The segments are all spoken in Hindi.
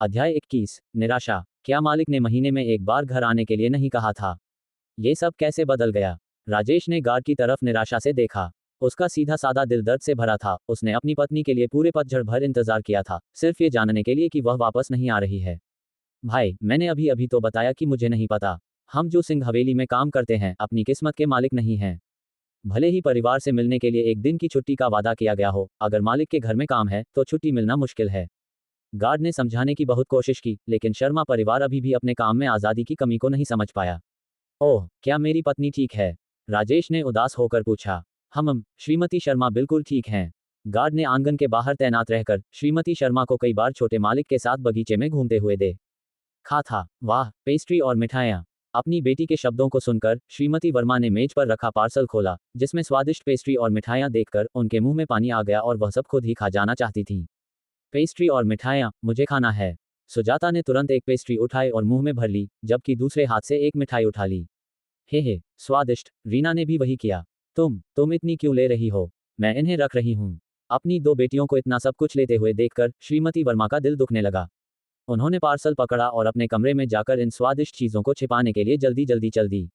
अध्याय 21 निराशा। क्या मालिक ने महीने में एक बार घर आने के लिए नहीं कहा था? ये सब कैसे बदल गया? राजेश ने गार्ड की तरफ निराशा से देखा। उसका सीधा सादा दिल दर्द से भरा था। उसने अपनी पत्नी के लिए पूरे पतझड़ भर इंतजार किया था, सिर्फ ये जानने के लिए कि वह वापस नहीं आ रही है। भाई, मैंने अभी अभी तो बताया कि मुझे नहीं पता। हम जो सिंह हवेली में काम करते हैं, अपनी किस्मत के मालिक नहीं हैं। भले ही परिवार से मिलने के लिए एक दिन की छुट्टी का वादा किया गया हो, अगर मालिक के घर में काम है तो छुट्टी मिलना मुश्किल है। गार्ड ने समझाने की बहुत कोशिश की, लेकिन शर्मा परिवार अभी भी अपने काम में आज़ादी की कमी को नहीं समझ पाया। ओह, क्या मेरी पत्नी ठीक है? राजेश ने उदास होकर पूछा। श्रीमती शर्मा बिल्कुल ठीक हैं। गार्ड ने आंगन के बाहर तैनात रहकर श्रीमती शर्मा को कई बार छोटे मालिक के साथ बगीचे में घूमते हुए देखा था। वाह, पेस्ट्री और मिठाइयाँ। अपनी बेटी के शब्दों को सुनकर श्रीमती वर्मा ने मेज पर रखा पार्सल खोला, जिसमें स्वादिष्ट पेस्ट्री और मिठाइयाँ देखकर उनके मुंह में पानी आ गया और वह सब खुद ही खा जाना चाहती थीं। पेस्ट्री और मिठाइयाँ, मुझे खाना है। सुजाता ने तुरंत एक पेस्ट्री उठाई और मुंह में भर ली, जबकि दूसरे हाथ से एक मिठाई उठा ली। हे, स्वादिष्ट। रीना ने भी वही किया। तुम इतनी क्यों ले रही हो? मैं इन्हें रख रही हूँ। अपनी दो बेटियों को इतना सब कुछ लेते हुए देखकर श्रीमती वर्मा का दिल दुखने लगा। उन्होंने पार्सल पकड़ा और अपने कमरे में जाकर इन स्वादिष्ट चीजों को छिपाने के लिए जल्दी जल्दी चल दी।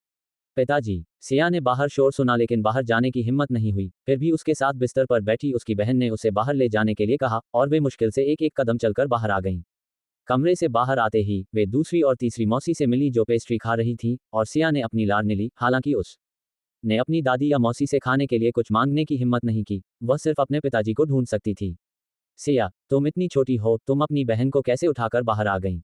पिताजी। सिया ने बाहर शोर सुना, लेकिन बाहर जाने की हिम्मत नहीं हुई। फिर भी उसके साथ बिस्तर पर बैठी उसकी बहन ने उसे बाहर ले जाने के लिए कहा और वे मुश्किल से एक एक कदम चलकर बाहर आ गईं। कमरे से बाहर आते ही वे दूसरी और तीसरी मौसी से मिली जो पेस्ट्री खा रही थी, और सिया ने अपनी लार ली। हालांकि उसने अपनी दादी या मौसी से खाने के लिए कुछ मांगने की हिम्मत नहीं की, वह सिर्फ अपने पिताजी को ढूंढ सकती थी। सिया, तुम इतनी छोटी हो, तुम अपनी बहन को कैसे उठाकर बाहर आ गईं?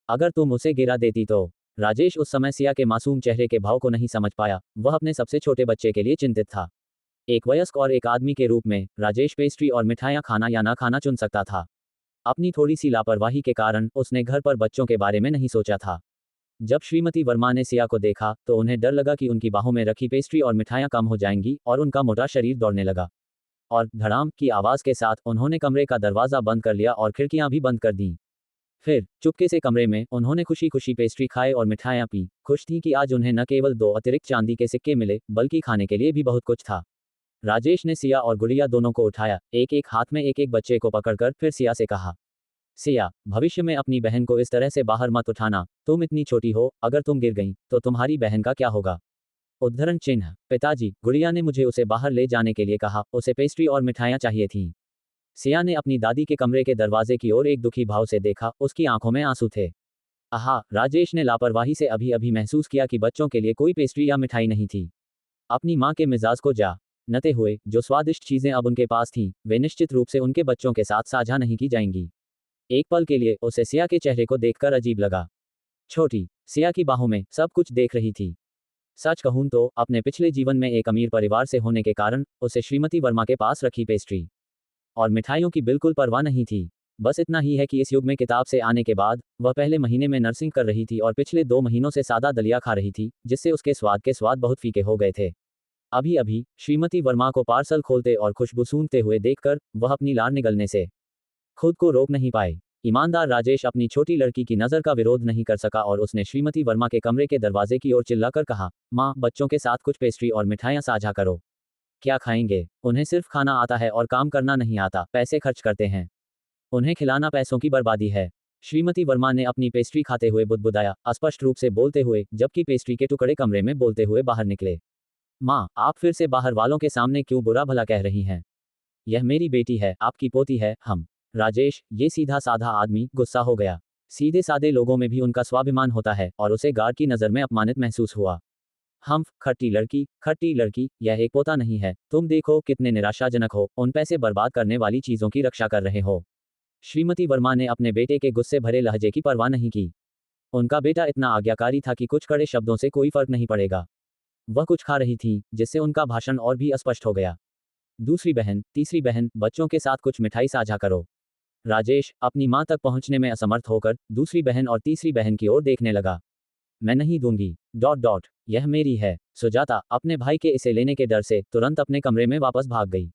अगर तुम उसे गिरा देती तो? राजेश उस समय सिया के मासूम चेहरे के भाव को नहीं समझ पाया। वह अपने सबसे छोटे बच्चे के लिए चिंतित था। एक वयस्क और एक आदमी के रूप में राजेश पेस्ट्री और मिठाइयाँ खाना या ना खाना चुन सकता था। अपनी थोड़ी सी लापरवाही के कारण उसने घर पर बच्चों के बारे में नहीं सोचा था। जब श्रीमती वर्मा ने सिया को देखा तो उन्हें डर लगा कि उनकी बाहों में रखी पेस्ट्री और मिठाइयाँ कम हो जाएंगी, और उनका मोटा शरीर दौड़ने लगा। और धड़ाम की आवाज़ के साथ उन्होंने कमरे का दरवाज़ा बंद कर लिया और खिड़कियां भी बंद कर दीं। फिर चुपके से कमरे में उन्होंने खुशी खुशी पेस्ट्री खाए और मिठाइयाँ पी। खुश थी कि आज उन्हें न केवल 2 अतिरिक्त चांदी के सिक्के मिले, बल्कि खाने के लिए भी बहुत कुछ था। राजेश ने सिया और गुड़िया दोनों को उठाया, एक एक हाथ में एक एक बच्चे को पकड़कर फिर सिया से कहा, सिया, भविष्य में अपनी बहन को इस तरह से बाहर मत उठाना। तुम इतनी छोटी हो, अगर तुम गिर गई तो तुम्हारी बहन का क्या होगा? उद्धरण चिन्ह। पिताजी, गुड़िया ने मुझे उसे बाहर ले जाने के लिए कहा, उसे पेस्ट्री और मिठाइयाँ चाहिए थीं। सिया ने अपनी दादी के कमरे के दरवाजे की ओर एक दुखी भाव से देखा, उसकी आंखों में आंसू थे। आहा, राजेश ने लापरवाही से अभी अभी महसूस किया कि बच्चों के लिए कोई पेस्ट्री या मिठाई नहीं थी। अपनी माँ के मिजाज को जानते हुए, जो स्वादिष्ट चीजें अब उनके पास थीं, वे निश्चित रूप से उनके बच्चों के साथ साझा नहीं की जाएंगी। एक पल के लिए उसे सिया के चेहरे को देखकर अजीब लगा। छोटी सिया की बाहों में सब कुछ देख रही थी। सच कहूं तो अपने पिछले जीवन में एक अमीर परिवार से होने के कारण उसे श्रीमती वर्मा के पास रखी पेस्ट्री और मिठाइयों की बिल्कुल परवाह नहीं थी। बस इतना ही है कि इस युग में किताब से आने के बाद वह पहले महीने में नर्सिंग कर रही थी और पिछले 2 महीनों से सादा दलिया खा रही थी, जिससे उसके स्वाद बहुत फीके हो गए थे। अभी अभी श्रीमती वर्मा को पार्सल खोलते और खुशबू सूंघते हुए देखकर वह अपनी लार निगलने से खुद को रोक नहीं पाए। ईमानदार राजेश अपनी छोटी लड़की की नज़र का विरोध नहीं कर सका और उसने श्रीमती वर्मा के कमरे के दरवाजे की ओर चिल्लाकर कहा, माँ, बच्चों के साथ कुछ पेस्ट्री और मिठाइयाँ साझा करो। क्या खाएंगे? उन्हें सिर्फ खाना आता है और काम करना नहीं आता, पैसे खर्च करते हैं। उन्हें खिलाना पैसों की बर्बादी है। श्रीमती वर्मा ने अपनी पेस्ट्री खाते हुए बुदबुदाया, अस्पष्ट रूप से बोलते हुए, जबकि पेस्ट्री के टुकड़े कमरे में बोलते हुए बाहर निकले। माँ, आप फिर से बाहर वालों के सामने क्यों बुरा भला कह रही हैं? यह मेरी बेटी है, आपकी पोती है। राजेश, ये सीधा साधा आदमी, गुस्सा हो गया। सीधे सादे लोगों में भी उनका स्वाभिमान होता है, और उसे गार्ड की नज़र में अपमानित महसूस हुआ। खट्टी लड़की, यह एक पोता नहीं है। तुम देखो कितने निराशाजनक हो, उन पैसे बर्बाद करने वाली चीज़ों की रक्षा कर रहे हो। श्रीमती वर्मा ने अपने बेटे के गुस्से भरे लहजे की परवाह नहीं की। उनका बेटा इतना आज्ञाकारी था कि कुछ कड़े शब्दों से कोई फर्क नहीं पड़ेगा। वह कुछ खा रही थी, जिससे उनका भाषण और भी अस्पष्ट हो गया। दूसरी बहन, तीसरी बहन, बच्चों के साथ कुछ मिठाई साझा करो। राजेश अपनी मां तक पहुंचने में असमर्थ होकर दूसरी बहन और तीसरी बहन की ओर देखने लगा। मैं नहीं दूंगी। यह मेरी है। सुजाता अपने भाई के इसे लेने के डर से तुरंत अपने कमरे में वापस भाग गई।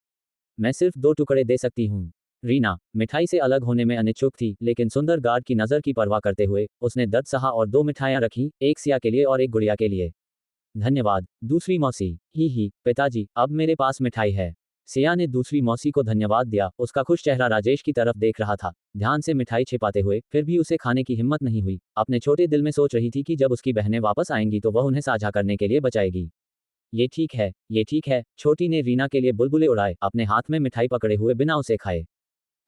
मैं सिर्फ 2 टुकड़े दे सकती हूँ। रीना मिठाई से अलग होने में अनिच्छुक थी, लेकिन सुंदर गार्ड की नज़र की परवाह करते हुए उसने दर्द सहा और 2 मिठाइयाँ रखी, एक सिया के लिए और एक गुड़िया के लिए। धन्यवाद, दूसरी मौसी। ही पिताजी, अब मेरे पास मिठाई है। सिया ने दूसरी मौसी को धन्यवाद दिया। उसका खुश चेहरा राजेश की तरफ देख रहा था, ध्यान से मिठाई छिपाते हुए। फिर भी उसे खाने की हिम्मत नहीं हुई। अपने छोटे दिल में सोच रही थी कि जब उसकी बहनें वापस आएंगी तो वह उन्हें साझा करने के लिए बचाएगी। ये ठीक है, ये ठीक है। छोटी ने रीना के लिए बुलबुले उड़ाए, अपने हाथ में मिठाई पकड़े हुए बिना उसे खाए।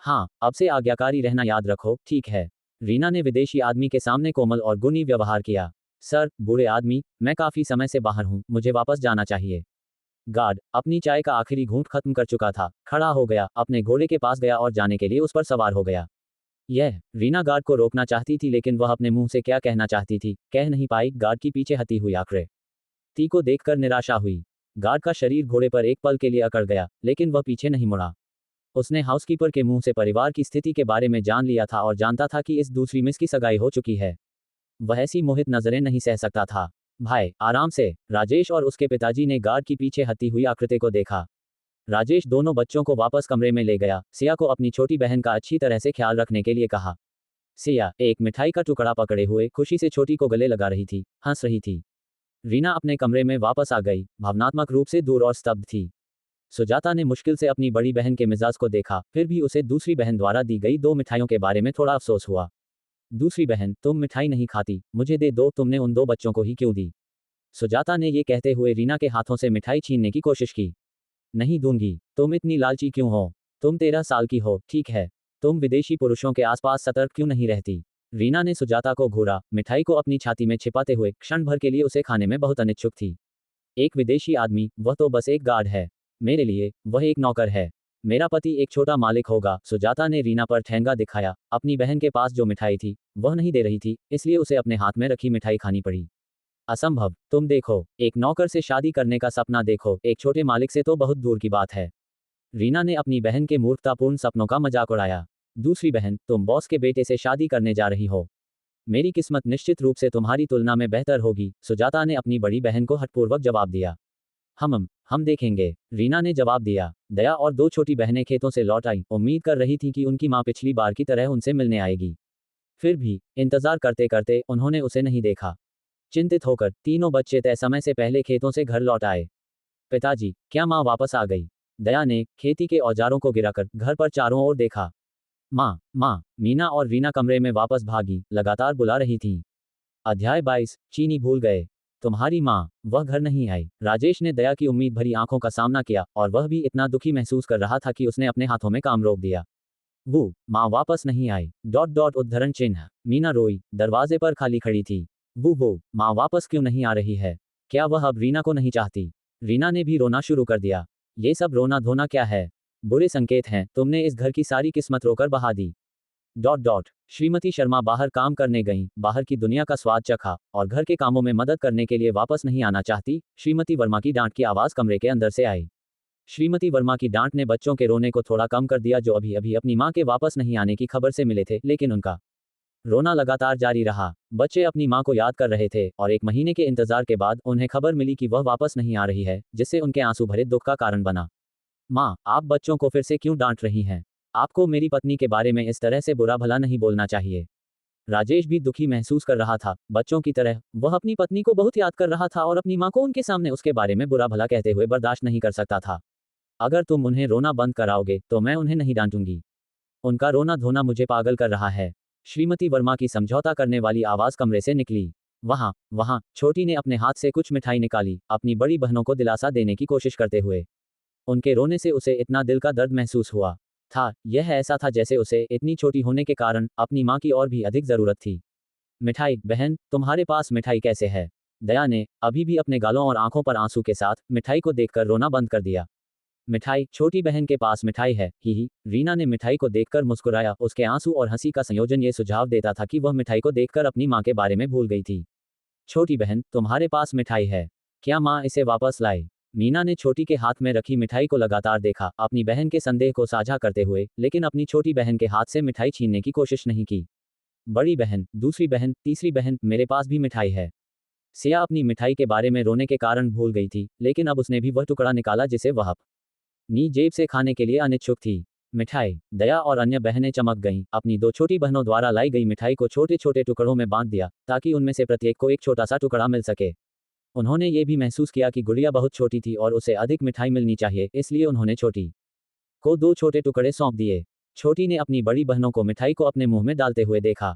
हाँ, अब से आज्ञाकारी रहना याद रखो, ठीक है। रीना ने विदेशी आदमी के सामने कोमल और गुणी व्यवहार किया। सर, बूढ़े आदमी, मैं काफी समय से बाहर हूँ, मुझे वापस जाना चाहिए। गार्ड अपनी चाय का आखिरी घूंट खत्म कर चुका था, खड़ा हो गया, अपने घोड़े के पास गया और जाने के लिए उस पर सवार हो गया। यह रीना गार्ड को रोकना चाहती थी, लेकिन वह अपने मुंह से क्या कहना चाहती थी, कह नहीं पाई। गार्ड की पीछे हती हुई आकृति को देखकर निराशा हुई। गार्ड का शरीर घोड़े पर एक पल के लिए अकड़ गया, लेकिन वह पीछे नहीं मुड़ा। उसने हाउसकीपर के मुंह से परिवार की स्थिति के बारे में जान लिया था और जानता था कि इस दूसरी मिस की सगाई हो चुकी है। वह ऐसी मोहित नजरें नहीं सह सकता था। भाई, आराम से। राजेश और उसके पिताजी ने गार्ड की पीछे हती हुई आकृति को देखा। राजेश दोनों बच्चों को वापस कमरे में ले गया। सिया को अपनी छोटी बहन का अच्छी तरह से ख्याल रखने के लिए कहा। सिया एक मिठाई का टुकड़ा पकड़े हुए खुशी से छोटी को गले लगा रही थी, हंस रही थी। रीना अपने कमरे में वापस आ गई, भावनात्मक रूप से दूर और स्तब्ध थी। सुजाता ने मुश्किल से अपनी बड़ी बहन के मिजाज को देखा, फिर भी उसे दूसरी बहन द्वारा दी गई 2 मिठाइयों के बारे में थोड़ा अफसोस हुआ। दूसरी बहन, तुम मिठाई नहीं खाती, मुझे दे दो, तुमने उन 2 बच्चों को ही क्यों दी? सुजाता ने ये कहते हुए रीना के हाथों से मिठाई छीनने की कोशिश की। नहीं दूंगी। तुम इतनी लालची क्यों हो? तुम 13 साल की हो, ठीक है। तुम विदेशी पुरुषों के आसपास सतर्क क्यों नहीं रहती? रीना ने सुजाता को घूरा, मिठाई को अपनी छाती में छिपाते हुए। क्षण भर के लिए उसे खाने में बहुत अनिच्छुक थी। एक विदेशी आदमी, वह तो बस एक गार्ड है। मेरे लिए वह एक नौकर है। मेरा पति एक छोटा मालिक होगा। सुजाता ने रीना पर ठेंगा दिखाया। अपनी बहन के पास जो मिठाई थी वह नहीं दे रही थी, इसलिए उसे अपने हाथ में रखी मिठाई खानी पड़ी। असंभव। तुम देखो, एक नौकर से शादी करने का सपना देखो, एक छोटे मालिक से तो बहुत दूर की बात है। रीना ने अपनी बहन के मूर्खतापूर्ण सपनों का मजाक उड़ाया। दूसरी बहन, तुम बॉस के बेटे से शादी करने जा रही हो। मेरी किस्मत निश्चित रूप से तुम्हारी तुलना में बेहतर होगी। सुजाता ने अपनी बड़ी बहन को हठपूर्वक जवाब दिया। हम देखेंगे, रीना ने जवाब दिया। दया और 2 छोटी बहनें खेतों से लौट आई, उम्मीद कर रही थी कि उनकी मां पिछली बार की तरह उनसे मिलने आएगी। फिर भी इंतजार करते करते उन्होंने उसे नहीं देखा। चिंतित होकर तीनों बच्चे तय समय से पहले खेतों से घर लौट आए। पिताजी, क्या माँ वापस आ गई? दया ने खेती के औजारों को गिराकर घर पर चारों ओर देखा। माँ, मीना और रीना कमरे में वापस भागी, लगातार बुला रही थीं। अध्याय 22, चीनी भूल गए। तुम्हारी माँ, वह घर नहीं आई। राजेश ने दया की उम्मीद भरी आंखों का सामना किया, और वह भी इतना दुखी महसूस कर रहा था कि उसने अपने हाथों में काम रोक दिया। वो माँ वापस नहीं आई। उद्धरण चिन्ह। मीना रोई, दरवाजे पर खाली खड़ी थी। वो माँ वापस क्यों नहीं आ रही है? क्या वह अब रीना को नहीं चाहती? रीना ने भी रोना शुरू कर दिया। ये सब रोना धोना क्या है? बुरे संकेत हैं, तुमने इस घर की सारी किस्मत रोकर बहा दी। श्रीमती शर्मा बाहर काम करने गईं, बाहर की दुनिया का स्वाद चखा, और घर के कामों में मदद करने के लिए वापस नहीं आना चाहती। श्रीमती वर्मा की डांट की आवाज कमरे के अंदर से आई। श्रीमती वर्मा की डांट ने बच्चों के रोने को थोड़ा कम कर दिया, जो अभी अभी अपनी मां के वापस नहीं आने की खबर से मिले थे, लेकिन उनका रोना लगातार जारी रहा। बच्चे अपनी मां को याद कर रहे थे, और 1 महीने के इंतजार के बाद उन्हें खबर मिली कि वह वापस नहीं आ रही है, जिससे उनके आंसू भरे दुख का कारण बना। माँ, आप बच्चों को फिर से क्यों डांट रही हैं? आपको मेरी पत्नी के बारे में इस तरह से बुरा भला नहीं बोलना चाहिए। राजेश भी दुखी महसूस कर रहा था। बच्चों की तरह वह अपनी पत्नी को बहुत याद कर रहा था और अपनी माँ को उनके सामने उसके बारे में बुरा भला कहते हुए बर्दाश्त नहीं कर सकता था। अगर तुम उन्हें रोना बंद कराओगे तो मैं उन्हें नहीं डांटूंगी। उनका रोना धोना मुझे पागल कर रहा है। श्रीमती वर्मा की समझौता करने वाली आवाज कमरे से निकली। वहाँ छोटी ने अपने हाथ से कुछ मिठाई निकाली, अपनी बड़ी बहनों को दिलासा देने की कोशिश करते हुए। उनके रोने से उसे इतना दिल का दर्द महसूस हुआ था। यह ऐसा था जैसे उसे इतनी छोटी होने के कारण अपनी माँ की और भी अधिक जरूरत थी। मिठाई, बहन, तुम्हारे पास मिठाई कैसे है? दया ने अभी भी अपने गालों और आंखों पर आंसू के साथ मिठाई को देखकर रोना बंद कर दिया। मिठाई, छोटी बहन के पास मिठाई है, ही। रीना ने मिठाई को देखकर मुस्कुराया। उसके आंसू और हंसी का संयोजन ये सुझाव देता था कि वह मिठाई को देखकर अपनी माँ के बारे में भूल गई थी। छोटी बहन, तुम्हारे पास मिठाई है, क्या माँ इसे वापस लाए? मीना ने छोटी के हाथ में रखी मिठाई को लगातार देखा, अपनी बहन के संदेह को साझा करते हुए, लेकिन अपनी छोटी बहन के हाथ से मिठाई छीनने की कोशिश नहीं की। बड़ी बहन, दूसरी बहन, तीसरी बहन, मेरे पास भी मिठाई है। सिया अपनी मिठाई के बारे में रोने के कारण भूल गई थी, लेकिन अब उसने भी वह टुकड़ा निकाला जिसे वह अपनी जेब से खाने के लिए अनिच्छुक थी। मिठाई, दया और अन्य बहनें चमक गईं। अपनी 2 छोटी बहनों द्वारा लाई गई मिठाई को छोटे छोटे टुकड़ों में बांट दिया, ताकि उनमें से प्रत्येक को एक छोटा सा टुकड़ा मिल सके। उन्होंने ये भी महसूस किया कि गुड़िया बहुत छोटी थी और उसे अधिक मिठाई मिलनी चाहिए, इसलिए उन्होंने छोटी को 2 छोटे टुकड़े सौंप दिए। छोटी ने अपनी बड़ी बहनों को मिठाई को अपने मुंह में डालते हुए देखा।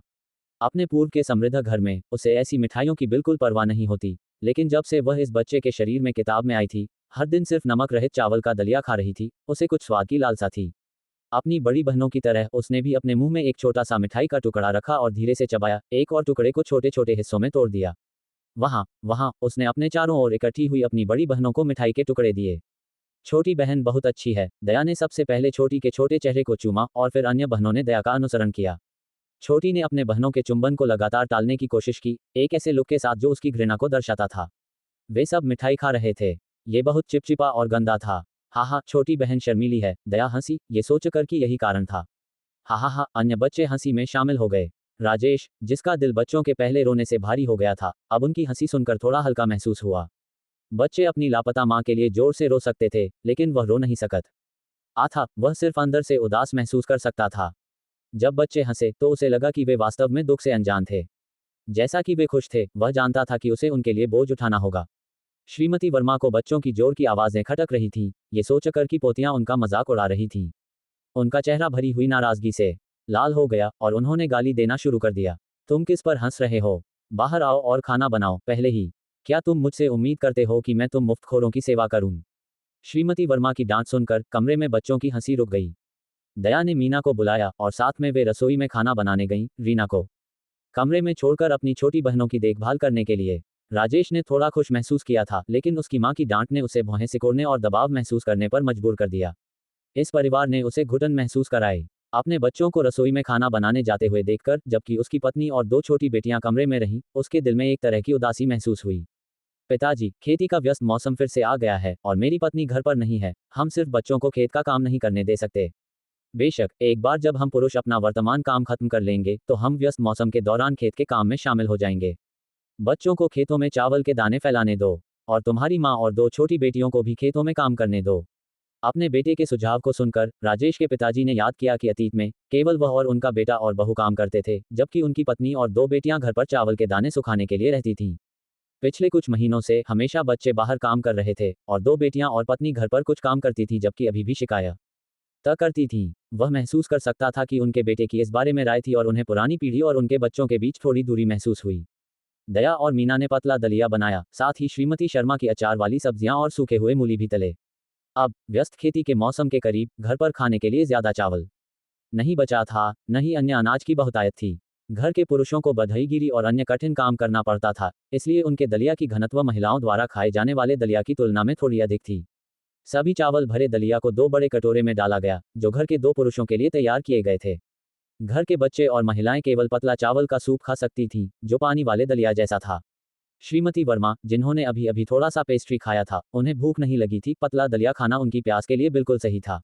अपने पूर्व के समृद्ध घर में उसे ऐसी मिठाइयों की बिल्कुल परवाह नहीं होती, लेकिन जब से वह इस बच्चे के शरीर में किताब में आई थी, हर दिन सिर्फ नमक रहित चावल का दलिया खा रही थी, उसे कुछ स्वाद की लालसा थी। अपनी बड़ी बहनों की तरह उसने भी अपने मुंह में एक छोटा सा मिठाई का टुकड़ा रखा और धीरे से चबाया, एक और टुकड़े को छोटे छोटे हिस्सों में तोड़ दिया। वहां वहां उसने अपने चारों ओर इकट्ठी हुई अपनी बड़ी बहनों को मिठाई के टुकड़े दिए। छोटी बहन बहुत अच्छी है, दया ने सबसे पहले छोटी के छोटे चेहरे को चूमा और फिर अन्य बहनों ने दया का अनुसरण किया। छोटी ने अपने बहनों के चुंबन को लगातार टालने की कोशिश की, एक ऐसे लुक के साथ जो उसकी घृणा को दर्शाता था। वे सब मिठाई खा रहे थे। ये बहुत चिपचिपा और गंदा था। हा हा, छोटी बहन शर्मीली है, दया हंसी, ये सोचकर कि यही कारण था। हा हा हा, अन्य बच्चे हंसी में शामिल हो गए। राजेश, जिसका दिल बच्चों के पहले रोने से भारी हो गया था, अब उनकी हंसी सुनकर थोड़ा हल्का महसूस हुआ। बच्चे अपनी लापता मां के लिए जोर से रो सकते थे, लेकिन वह रो नहीं सकत था, वह सिर्फ अंदर से उदास महसूस कर सकता था। जब बच्चे हंसे तो उसे लगा कि वे वास्तव में दुख से अनजान थे। जैसा कि वे खुश थे, वह जानता था कि उसे उनके लिए बोझ उठाना होगा। श्रीमती वर्मा को बच्चों की जोर की आवाजें खटक रही थीं, ये सोचकर कि पोतियां उनका मजाक उड़ा रही थीं। उनका चेहरा भरी हुई नाराजगी से लाल हो गया और उन्होंने गाली देना शुरू कर दिया। तुम किस पर हंस रहे हो? बाहर आओ और खाना बनाओ पहले ही। क्या तुम मुझसे उम्मीद करते हो कि मैं तुम मुफ्तखोरों की सेवा करूं? श्रीमती वर्मा की डांट सुनकर कमरे में बच्चों की हंसी रुक गई। दया ने मीना को बुलाया और साथ में वे रसोई में खाना बनाने गईं, रीना को कमरे में छोड़कर अपनी छोटी बहनों की देखभाल करने के लिए। राजेश ने थोड़ा खुश महसूस किया था, लेकिन उसकी मां की डांट ने उसे भौहें सिकोड़ने और दबाव महसूस करने पर मजबूर कर दिया। इस परिवार ने उसे घुटन महसूस कराई। अपने बच्चों को रसोई में खाना बनाने जाते हुए देखकर, जबकि उसकी पत्नी और 2 छोटी बेटियां कमरे में रहीं, उसके दिल में एक तरह की उदासी महसूस हुई। पिताजी, खेती का व्यस्त मौसम फिर से आ गया है और मेरी पत्नी घर पर नहीं है, हम सिर्फ बच्चों को खेत का काम नहीं करने दे सकते। बेशक, एक बार जब हम पुरुष अपना वर्तमान काम खत्म कर लेंगे, तो हम व्यस्त मौसम के दौरान खेत के काम में शामिल हो जाएंगे। बच्चों को खेतों में चावल के दाने फैलाने दो, और तुम्हारी माँ और 2 छोटी बेटियों को भी खेतों में काम करने दो। अपने बेटे के सुझाव को सुनकर राजेश के पिताजी ने याद किया कि अतीत में केवल वह और उनका बेटा और बहू काम करते थे, जबकि उनकी पत्नी और 2 बेटियां घर पर चावल के दाने सुखाने के लिए रहती थीं। पिछले कुछ महीनों से हमेशा बच्चे बाहर काम कर रहे थे और 2 बेटियां और पत्नी घर पर कुछ काम करती थी, जबकि अभी भी शिकायत करती थीं। वह महसूस कर सकता था कि उनके बेटे की इस बारे में राय थी और उन्हें पुरानी पीढ़ी और उनके बच्चों के बीच थोड़ी दूरी महसूस हुई। दया और मीना ने पतला दलिया बनाया, साथ ही श्रीमती शर्मा की अचार वाली सब्जियां और सूखे हुए मूली भी तले। अब व्यस्त खेती के मौसम के करीब घर पर खाने के लिए ज्यादा चावल नहीं बचा था, न ही अन्य अनाज की बहुतायत थी। घर के पुरुषों को बधाईगिरी और अन्य कठिन काम करना पड़ता था, इसलिए उनके दलिया की घनत्व महिलाओं द्वारा खाए जाने वाले दलिया की तुलना में थोड़ी अधिक थी। सभी चावल भरे दलिया को 2 बड़े कटोरे में डाला गया, जो घर के 2 पुरुषों के लिए तैयार किए गए थे। घर के बच्चे और महिलाएं केवल पतला चावल का सूप खा सकती थीं, जो पानी वाले दलिया जैसा था। श्रीमती वर्मा, जिन्होंने अभी अभी थोड़ा सा पेस्ट्री खाया था, उन्हें भूख नहीं लगी थी, पतला दलिया खाना उनकी प्यास के लिए बिल्कुल सही था।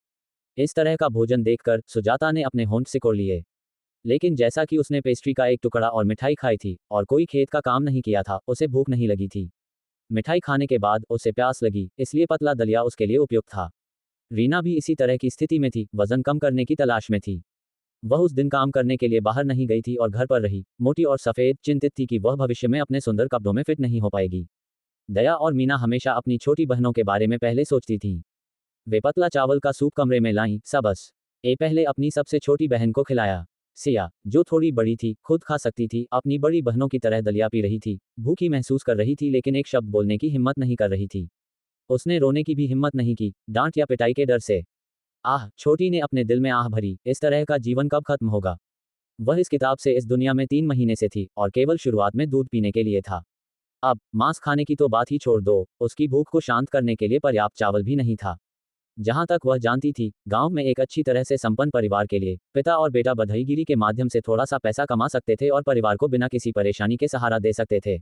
इस तरह का भोजन देखकर सुजाता ने अपने होंठ सिकोड़ लिए। लेकिन जैसा कि उसने पेस्ट्री का एक टुकड़ा और मिठाई खाई थी और कोई खेत का काम नहीं किया था, उसे भूख नहीं लगी थी। मिठाई खाने के बाद उसे प्यास लगी, इसलिए पतला दलिया उसके लिए उपयुक्त था। रीना भी इसी तरह की स्थिति में थी, वजन कम करने की तलाश में थी। वह उस दिन काम करने के लिए बाहर नहीं गई थी और घर पर रही, मोटी और सफेद, चिंतित थी कि वह भविष्य में अपने सुंदर कपड़ों में फिट नहीं हो पाएगी। दया और मीना हमेशा अपनी छोटी बहनों के बारे में पहले सोचती थीं। वे पतला चावल का सूप कमरे में लाईं, सबस ए पहले अपनी सबसे छोटी बहन को खिलाया। सिया, जो थोड़ी बड़ी थी, खुद खा सकती थी, अपनी बड़ी बहनों की तरह दलिया पी रही थी, भूखी महसूस कर रही थी, लेकिन एक शब्द बोलने की हिम्मत नहीं कर रही थी। उसने रोने की भी हिम्मत नहीं की, डांट या पिटाई के डर से। आह, छोटी ने अपने दिल में आह भरी, इस तरह का जीवन कब खत्म होगा। वह इस किताब से इस दुनिया में 3 महीने से थी और केवल शुरुआत में दूध पीने के लिए था। अब मांस खाने की तो बात ही छोड़ दो, उसकी भूख को शांत करने के लिए पर्याप्त चावल भी नहीं था। जहां तक वह जानती थी, गांव में एक अच्छी तरह से संपन्न परिवार के लिए पिता और बेटा बधाईगिरी के माध्यम से थोड़ा सा पैसा कमा सकते थे और परिवार को बिना किसी परेशानी के सहारा दे सकते थे।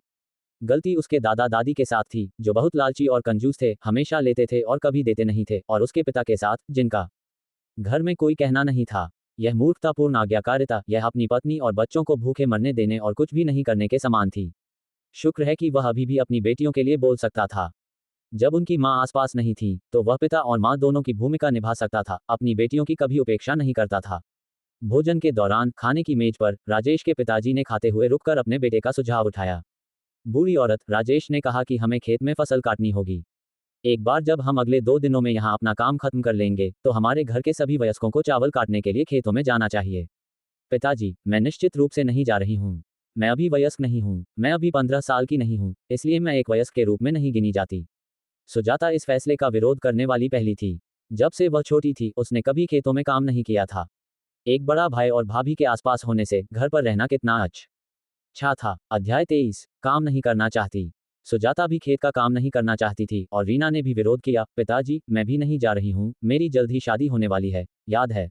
गलती उसके दादा दादी के साथ थी, जो बहुत लालची और कंजूस थे, हमेशा लेते थे और कभी देते नहीं थे, और उसके पिता के साथ, जिनका घर में कोई कहना नहीं था। यह मूर्खतापूर्ण आज्ञाकारिता, यह अपनी पत्नी और बच्चों को भूखे मरने देने और कुछ भी नहीं करने के समान थी। शुक्र है कि वह अभी भी अपनी बेटियों के लिए बोल सकता था। जब उनकी मां आसपास नहीं थी, तो वह पिता और मां दोनों की भूमिका निभा सकता था, अपनी बेटियों की कभी उपेक्षा नहीं करता था। भोजन के दौरान खाने की मेज पर राजेश के पिताजी ने खाते हुए रुककर अपने बेटे का सुझाव उठाया। बूढ़ी औरत, राजेश ने कहा कि हमें खेत में फसल काटनी होगी। एक बार जब हम अगले 2 दिनों में यहाँ अपना काम खत्म कर लेंगे तो हमारे घर के सभी वयस्कों को चावल काटने के लिए खेतों में जाना चाहिए। पिताजी, मैं निश्चित रूप से नहीं जा रही हूँ। मैं अभी वयस्क नहीं हूँ, मैं अभी 15 साल की नहीं हूँ, इसलिए मैं एक वयस्क के रूप में नहीं गिनी जाती। सुजाता इस फैसले का विरोध करने वाली पहली थी। जब से वह छोटी थी उसने कभी खेतों में काम नहीं किया था। एक बड़ा भाई और भाभी के आसपास होने से घर पर रहना कितना अच्छा था। अध्याय 23, काम नहीं करना चाहती। सुजाता भी खेत का काम नहीं करना चाहती थी और रीना ने भी विरोध किया। पिताजी, मैं भी नहीं जा रही हूँ, मेरी जल्द ही शादी होने वाली है, याद है?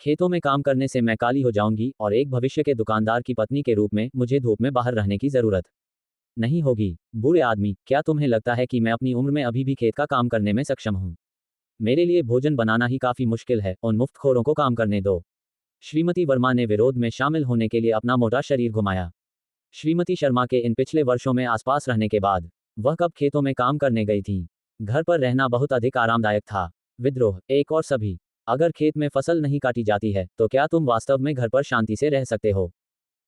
खेतों में काम करने से मैं काली हो जाऊंगी और एक भविष्य के दुकानदार की पत्नी के रूप में मुझे धूप में बाहर रहने की जरूरत नहीं होगी। बूढ़े आदमी, क्या तुम्हें लगता है कि मैं अपनी उम्र में अभी भी खेत का काम करने में सक्षम हूँ? मेरे लिए भोजन बनाना ही काफी मुश्किल है, उन मुफ्तखोरों को काम करने दो। श्रीमती वर्मा ने विरोध में शामिल होने के लिए अपना मोटा शरीर घुमाया। श्रीमती शर्मा के इन पिछले वर्षों में आसपास रहने के बाद वह कब खेतों में काम करने गई थीं? घर पर रहना बहुत अधिक आरामदायक था। विद्रोह, एक और सभी। अगर खेत में फसल नहीं काटी जाती है तो क्या तुम वास्तव में घर पर शांति से रह सकते हो?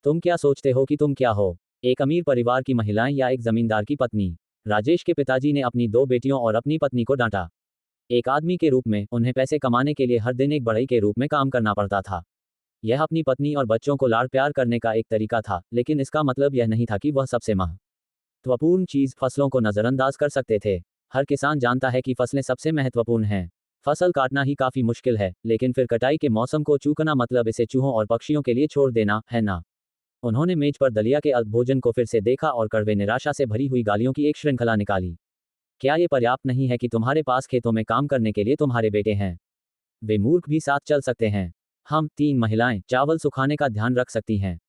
तुम क्या सोचते हो कि तुम क्या हो, एक अमीर परिवार की महिलाएं या एक जमींदार की पत्नी? राजेश के पिताजी ने अपनी 2 बेटियों और अपनी पत्नी को डांटा। एक आदमी के रूप में उन्हें पैसे कमाने के लिए हर दिन एक बढ़ई के रूप में काम करना पड़ता था। यह अपनी पत्नी और बच्चों को लाड़ प्यार करने का एक तरीका था, लेकिन इसका मतलब यह नहीं था कि वह सबसे महत्वपूर्ण चीज फसलों को नजरअंदाज कर सकते थे। हर किसान जानता है कि फसलें सबसे महत्वपूर्ण हैं। फसल काटना ही काफी मुश्किल है, लेकिन फिर कटाई के मौसम को चूकना मतलब इसे चूहों और पक्षियों के लिए छोड़ देना है ना? उन्होंने मेज पर दलिया के भोजन को फिर से देखा और कड़वे निराशा से भरी हुई गालियों की एक श्रृंखला निकाली। क्या ये पर्याप्त नहीं है कि तुम्हारे पास खेतों में काम करने के लिए तुम्हारे बेटे हैं? वे मूर्ख भी साथ चल सकते हैं। हम 3 महिलाएं चावल सुखाने का ध्यान रख सकती हैं।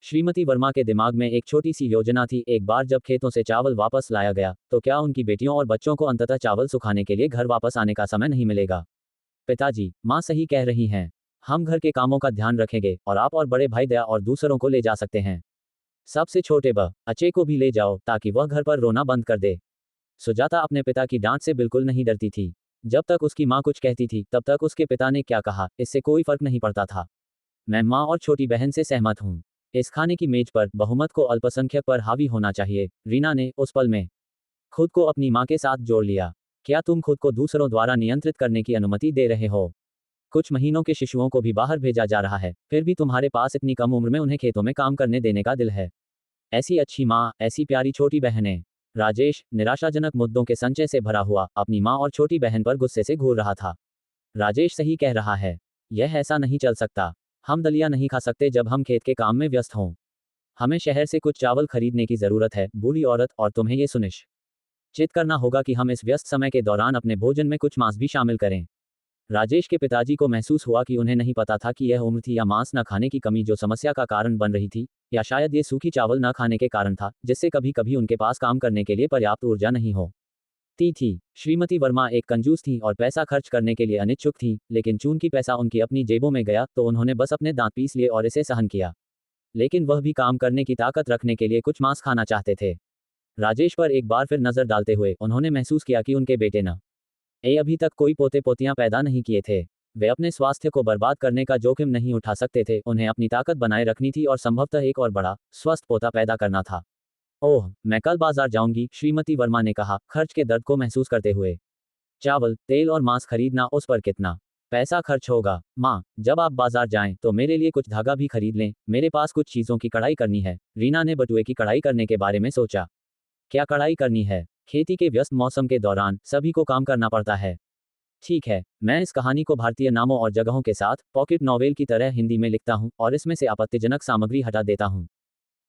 श्रीमती वर्मा के दिमाग में एक छोटी सी योजना थी। एक बार जब खेतों से चावल वापस लाया गया तो क्या उनकी बेटियों और बच्चों को अंततः चावल सुखाने के लिए घर वापस आने का समय नहीं मिलेगा? पिताजी, माँ सही कह रही हैं। हम घर के कामों का ध्यान रखेंगे और आप और बड़े भाई दया और दूसरों को ले जा सकते हैं। सबसे छोटे अचे को भी ले जाओ ताकि वह घर पर रोना बंद कर दे। सुजाता अपने पिता की डांट से बिल्कुल नहीं डरती थी। जब तक उसकी माँ कुछ कहती थी तब तक उसके पिता ने क्या कहा इससे कोई फर्क नहीं पड़ता था। मैं माँ और छोटी बहन से सहमत हूँ। इस खाने की मेज पर बहुमत को अल्पसंख्यक पर हावी होना चाहिए। रीना ने उस पल में खुद को अपनी माँ के साथ जोड़ लिया। क्या तुम खुद को दूसरों द्वारा नियंत्रित करने की अनुमति दे रहे हो? कुछ महीनों के शिशुओं को भी बाहर भेजा जा रहा है, फिर भी तुम्हारे पास इतनी कम उम्र में उन्हें खेतों में काम करने देने का दिल है। ऐसी अच्छी माँ, ऐसी प्यारी छोटी बहनें। राजेश, निराशाजनक मुद्दों के संचय से भरा हुआ, अपनी माँ और छोटी बहन पर गुस्से से घूर रहा था। राजेश सही कह रहा है। यह ऐसा नहीं चल सकता। हम दलिया नहीं खा सकते जब हम खेत के काम में व्यस्त हों। हमें शहर से कुछ चावल खरीदने की जरूरत है, बूढ़ी औरत, और तुम्हें ये सुनिश्चित करना होगा कि हम इस व्यस्त समय के दौरान अपने भोजन में कुछ मांस भी शामिल करें। राजेश के पिताजी को महसूस हुआ कि उन्हें नहीं पता था कि यह उम्र थी या मांस न खाने की कमी जो समस्या का कारण बन रही थी, या शायद ये सूखी चावल न खाने के कारण था, जिससे कभी कभी उनके पास काम करने के लिए पर्याप्त ऊर्जा नहीं होती थी। श्रीमती वर्मा एक कंजूस थी और पैसा खर्च करने के लिए अनिच्छुक थी, लेकिन चूंकि पैसा उनकी अपनी जेबों में गया तो उन्होंने बस अपने दांत पीस लिए और इसे सहन किया। लेकिन वह भी काम करने की ताकत रखने के लिए कुछ मांस खाना चाहते थे। राजेश पर एक बार फिर नजर डालते हुए उन्होंने महसूस किया कि उनके बेटे न अभी तक कोई पोते पोतियां पैदा नहीं किए थे। वे अपने स्वास्थ्य को बर्बाद करने का जोखिम नहीं उठा सकते थे। उन्हें अपनी ताकत बनाए रखनी थी और संभवतः एक और बड़ा स्वस्थ पोता पैदा करना था। ओह, मैं कल बाजार जाऊंगी, श्रीमती वर्मा ने कहा, खर्च के दर्द को महसूस करते हुए। चावल, तेल और मांस खरीदना, उस पर कितना पैसा खर्च होगा? माँ, जब आप बाजार जाएं तो मेरे लिए कुछ धागा भी खरीद लें, मेरे पास कुछ चीजों की कढ़ाई करनी है। रीना ने बटुए की कढ़ाई करने के बारे में सोचा। क्या कढ़ाई करनी है? खेती के व्यस्त मौसम के दौरान सभी को काम करना पड़ता है। ठीक है, मैं इस कहानी को भारतीय नामों और जगहों के साथ पॉकेट नॉवेल की तरह हिंदी में लिखता हूँ और इसमें से आपत्तिजनक सामग्री हटा देता हूँ।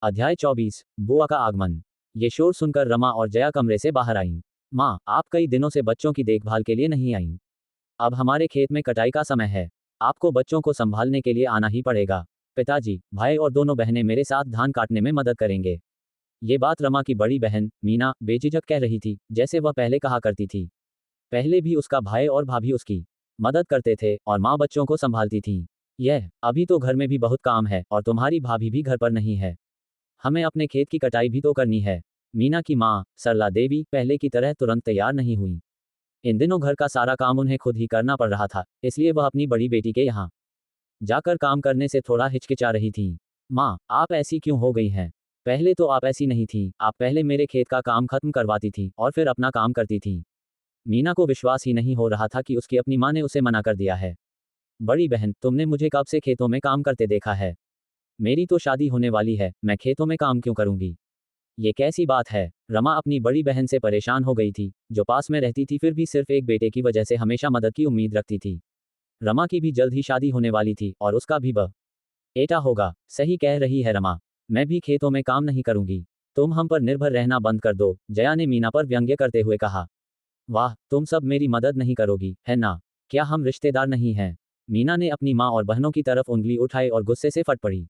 अध्याय 24, बुआ का आगमन। ये शोर सुनकर रमा और जया कमरे से बाहर आईं। माँ, आप कई दिनों से बच्चों की देखभाल के लिए नहीं आईं। अब हमारे खेत में कटाई का समय है। आपको बच्चों को संभालने के लिए आना ही पड़ेगा। पिताजी, भाई और दोनों बहनें मेरे साथ धान काटने में मदद करेंगे। ये बात रमा की बड़ी बहन मीना बेझिझक कह रही थी, जैसे वह पहले कहा करती थी। पहले भी उसका भाई और भाभी उसकी मदद करते थे और माँ बच्चों को संभालती थी। अभी तो घर में भी बहुत काम है और तुम्हारी भाभी भी घर पर नहीं है। हमें अपने खेत की कटाई भी तो करनी है। मीना की माँ सरला देवी पहले की तरह तुरंत तैयार नहीं हुई। इन दिनों घर का सारा काम उन्हें खुद ही करना पड़ रहा था, इसलिए वह अपनी बड़ी बेटी के यहाँ जाकर काम करने से थोड़ा हिचकिचा रही थी। माँ, आप ऐसी क्यों हो गई हैं? पहले तो आप ऐसी नहीं थी, आप पहले मेरे खेत का काम खत्म करवाती थी और फिर अपना काम करती थी। मीना को विश्वास ही नहीं हो रहा था कि उसकी अपनी माँ ने उसे मना कर दिया है। बड़ी बहन, तुमने मुझे कब से खेतों में काम करते देखा है? मेरी तो शादी होने वाली है, मैं खेतों में काम क्यों करूंगी? ये कैसी बात है? रमा अपनी बड़ी बहन से परेशान हो गई थी, जो पास में रहती थी फिर भी सिर्फ एक बेटे की वजह से हमेशा मदद की उम्मीद रखती थी। रमा की भी जल्द ही शादी होने वाली थी और उसका भी बेटा होगा। सही कह रही है रमा, मैं भी खेतों में काम नहीं करूंगी। तुम हम पर निर्भर रहना बंद कर दो, जया ने मीना पर व्यंग्य करते हुए कहा। वाह, तुम सब मेरी मदद नहीं करोगी, है ना? क्या हम रिश्तेदार नहीं हैं? मीना ने अपनी माँ और बहनों की तरफ उंगली उठाई और गुस्से से फट पड़ी।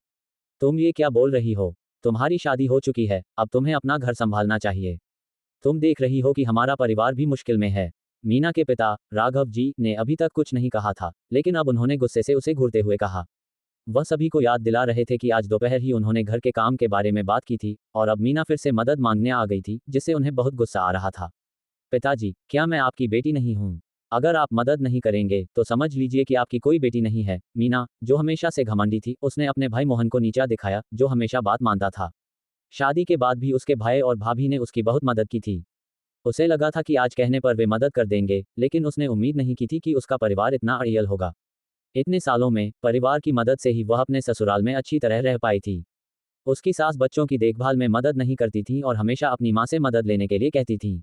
तुम ये क्या बोल रही हो? तुम्हारी शादी हो चुकी है, अब तुम्हें अपना घर संभालना चाहिए। तुम देख रही हो कि हमारा परिवार भी मुश्किल में है। मीना के पिता राघव जी ने अभी तक कुछ नहीं कहा था, लेकिन अब उन्होंने गुस्से से उसे घूरते हुए कहा। वह सभी को याद दिला रहे थे कि आज दोपहर ही उन्होंने घर के काम के बारे में बात की थी और अब मीना फिर से मदद मांगने आ गई थी, जिससे उन्हें बहुत गुस्सा आ रहा था। पिताजी, क्या मैं आपकी बेटी नहीं हूँ? अगर आप मदद नहीं करेंगे तो समझ लीजिए कि आपकी कोई बेटी नहीं है। मीना, जो हमेशा से घमंडी थी, उसने अपने भाई मोहन को नीचा दिखाया, जो हमेशा बात मानता था। शादी के बाद भी उसके भाई और भाभी ने उसकी बहुत मदद की थी। उसे लगा था कि आज कहने पर वे मदद कर देंगे, लेकिन उसने उम्मीद नहीं की थी कि उसका परिवार इतना अड़ियल होगा। इतने सालों में परिवार की मदद से ही वह अपने ससुराल में अच्छी तरह रह पाई थी। उसकी सास बच्चों की देखभाल में मदद नहीं करती थी और हमेशा अपनी माँ से मदद लेने के लिए कहती थी।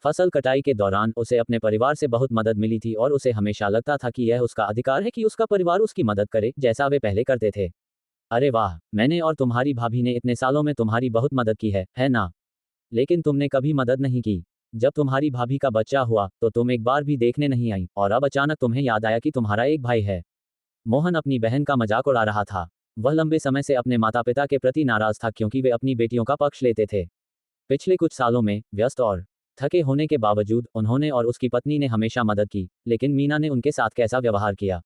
फसल कटाई के दौरान उसे अपने परिवार से बहुत मदद मिली थी और उसे हमेशा लगता था कि यह उसका अधिकार है कि उसका परिवार उसकी मदद करे, जैसा वे पहले करते थे। अरे वाह, मैंने और तुम्हारी भाभी ने इतने सालों में तुम्हारी बहुत मदद की है ना? लेकिन तुमने कभी मदद नहीं की। जब तुम्हारी भाभी का बच्चा हुआ तो तुम एक बार भी देखने नहीं आई और अब अचानक तुम्हें याद आया कि तुम्हारा एक भाई है। मोहन अपनी बहन का मजाक उड़ा रहा था। वह लंबे समय से अपने माता पिता के प्रति नाराज था क्योंकि वे अपनी बेटियों का पक्ष लेते थे। पिछले कुछ सालों में व्यस्त और थके होने के बावजूद उन्होंने और उसकी पत्नी ने हमेशा मदद की, लेकिन मीना ने उनके साथ कैसा व्यवहार किया?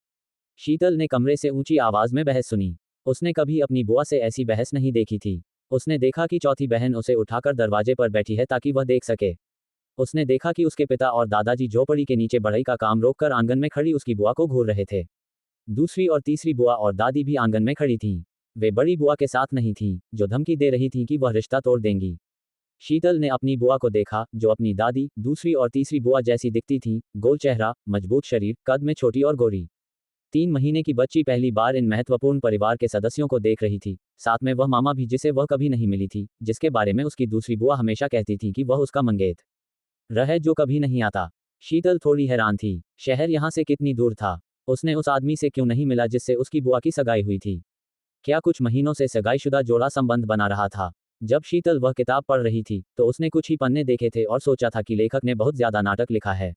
शीतल ने कमरे से ऊंची आवाज में बहस सुनी। उसने कभी अपनी बुआ से ऐसी बहस नहीं देखी थी। उसने देखा कि चौथी बहन उसे उठाकर दरवाजे पर बैठी है ताकि वह देख सके। उसने देखा कि उसके पिता और दादाजी झोपड़ी के नीचे बढ़ई का काम रोककर आंगन में खड़ी उसकी बुआ को घूर रहे थे। दूसरी और तीसरी बुआ और दादी भी आंगन में खड़ी थीं। वे बड़ी बुआ के साथ नहीं थीं, जो धमकी दे रही थीं कि वह रिश्ता तोड़ देंगी। शीतल ने अपनी बुआ को देखा, जो अपनी दादी, दूसरी और तीसरी बुआ जैसी दिखती थी, गोल चेहरा, मजबूत शरीर, कद में छोटी और गोरी। 3 महीने की बच्ची पहली बार इन महत्वपूर्ण परिवार के सदस्यों को देख रही थी, साथ में वह मामा भी जिसे वह कभी नहीं मिली थी, जिसके बारे में उसकी दूसरी बुआ हमेशा कहती थी कि वह उसका मंगेत रह जो कभी नहीं आता। शीतल थोड़ी हैरान थी। शहर यहाँ से कितनी दूर था? उसने उस आदमी से क्यों नहीं मिला जिससे उसकी बुआ की सगाई हुई थी? क्या कुछ महीनों से सगाईशुदा जोड़ा संबंध बना रहा था? जब शीतल वह किताब पढ़ रही थी तो उसने कुछ ही पन्ने देखे थे और सोचा था कि लेखक ने बहुत ज्यादा नाटक लिखा है।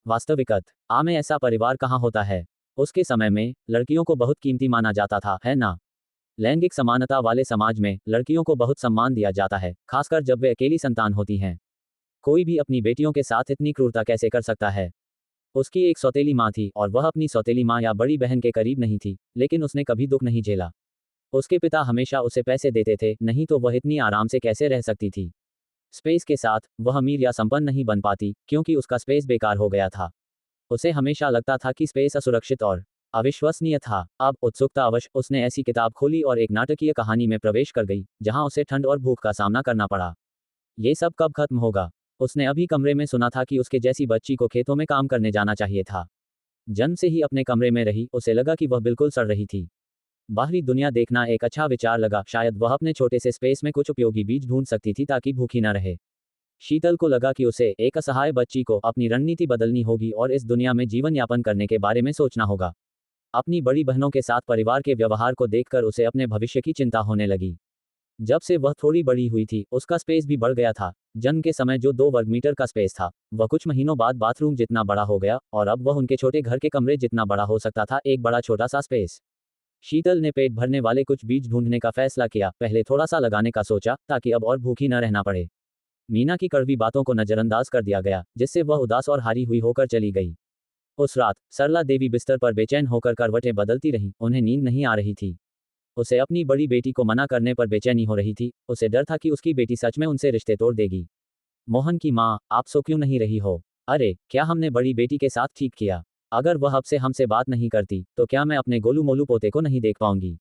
वास्तविकत आ में ऐसा परिवार कहाँ होता है? उसके समय में लड़कियों को बहुत कीमती माना जाता था, है ना? लैंगिक समानता वाले समाज में लड़कियों को बहुत सम्मान दिया जाता है, खासकर जब वे अकेली संतान होती हैं। कोई भी अपनी बेटियों के साथ इतनी क्रूरता कैसे कर सकता है? उसकी एक सौतेली माँ थी और वह अपनी सौतेली माँ या बड़ी बहन के करीब नहीं थी, लेकिन उसने कभी दुख नहीं झेला। उसके पिता हमेशा उसे पैसे देते थे, नहीं तो वह इतनी आराम से कैसे रह सकती थी? स्पेस के साथ वह अमीर या संपन्न नहीं बन पाती, क्योंकि उसका स्पेस बेकार हो गया था। उसे हमेशा लगता था कि स्पेस असुरक्षित और अविश्वसनीय था। अब उत्सुकतावश उसने ऐसी किताब खोली और एक नाटकीय कहानी में प्रवेश कर गई, जहां उसे ठंड और भूख का सामना करना पड़ा। ये सब कब खत्म होगा? उसने अभी कमरे में सुना था कि उसके जैसी बच्ची को खेतों में काम करने जाना चाहिए था। जन्म से ही अपने कमरे में रही, उसे लगा कि वह बिल्कुल सड़ रही थी। बाहरी दुनिया देखना एक अच्छा विचार लगा, शायद वह अपने छोटे से स्पेस में कुछ उपयोगी बीज ढूंढ सकती थी ताकि भूखी न रहे। शीतल को लगा कि उसे एक असहाय बच्ची को अपनी रणनीति बदलनी होगी और इस दुनिया में जीवन यापन करने के बारे में सोचना होगा। अपनी बड़ी बहनों के साथ परिवार के व्यवहार को देखकर उसे अपने भविष्य की चिंता होने लगी। जब से वह थोड़ी बड़ी हुई थी, उसका स्पेस भी बढ़ गया था। जन्म के समय जो 2 वर्ग मीटर का स्पेस था, वह कुछ महीनों बाद बाथरूम जितना बड़ा हो गया और अब वह उनके छोटे घर के कमरे जितना बड़ा हो सकता था, एक बड़ा छोटा सा स्पेस। शीतल ने पेट भरने वाले कुछ बीज ढूंढने का फैसला किया, पहले थोड़ा सा लगाने का सोचा ताकि अब और भूखी न रहना पड़े। मीना की कड़वी बातों को नजरअंदाज कर दिया गया, जिससे वह उदास और हारी हुई होकर चली गई। उस रात सरला देवी बिस्तर पर बेचैन होकर करवटें बदलती रहीं, उन्हें नींद नहीं आ रही थी। उसे अपनी बड़ी बेटी को मना करने पर बेचैनी हो रही थी, उसे डर था कि उसकी बेटी सच में उनसे रिश्ते तोड़ देगी। मोहन की माँ, आप सो क्यों नहीं रही हो? अरे, क्या हमने बड़ी बेटी के साथ ठीक किया? अगर वह अब से हमसे बात नहीं करती, तो क्या मैं अपने गोलू मोलू पोते को नहीं देख पाऊंगी?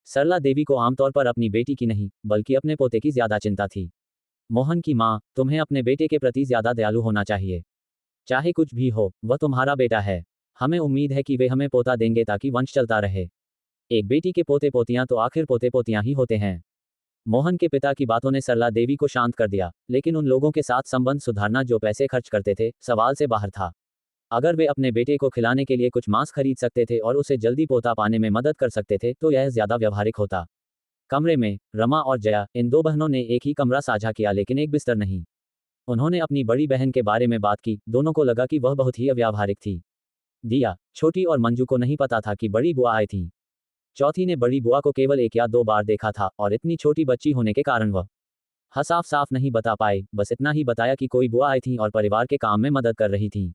सरला देवी को आमतौर पर अपनी बेटी की नहीं, बल्कि अपने पोते की ज्यादा चिंता थी। मोहन की माँ, तुम्हें अपने बेटे के प्रति ज्यादा दयालु होना चाहिए। चाहे कुछ भी हो, वह तुम्हारा बेटा है। हमें उम्मीद है कि वे हमें पोता देंगे ताकि वंश चलता रहे। एक बेटी के पोते पोतियां तो आखिर पोते पोतियां ही होते हैं। मोहन के पिता की बातों ने सरला देवी को शांत कर दिया, लेकिन उन लोगों के साथ संबंध सुधारना जो पैसे खर्च करते थे, सवाल से बाहर था। अगर वे अपने बेटे को खिलाने के लिए कुछ मांस खरीद सकते थे और उसे जल्दी पोता पाने में मदद कर सकते थे तो यह ज्यादा व्यवहारिक होता। कमरे में रमा और जया, इन दो बहनों ने एक ही कमरा साझा किया लेकिन एक बिस्तर नहीं। उन्होंने अपनी बड़ी बहन के बारे में बात की, दोनों को लगा कि वह बहुत ही अव्यावहारिक थी। दिया, छोटी और मंजू को नहीं पता था कि बड़ी बुआ आई थी। चौथी ने बड़ी बुआ को केवल 1 या 2 बार देखा था और इतनी छोटी बच्ची होने के कारण वह साफ साफ नहीं बता पाए, बस इतना ही बताया कि कोई बुआ आई थी और परिवार के काम में मदद कर रही थी।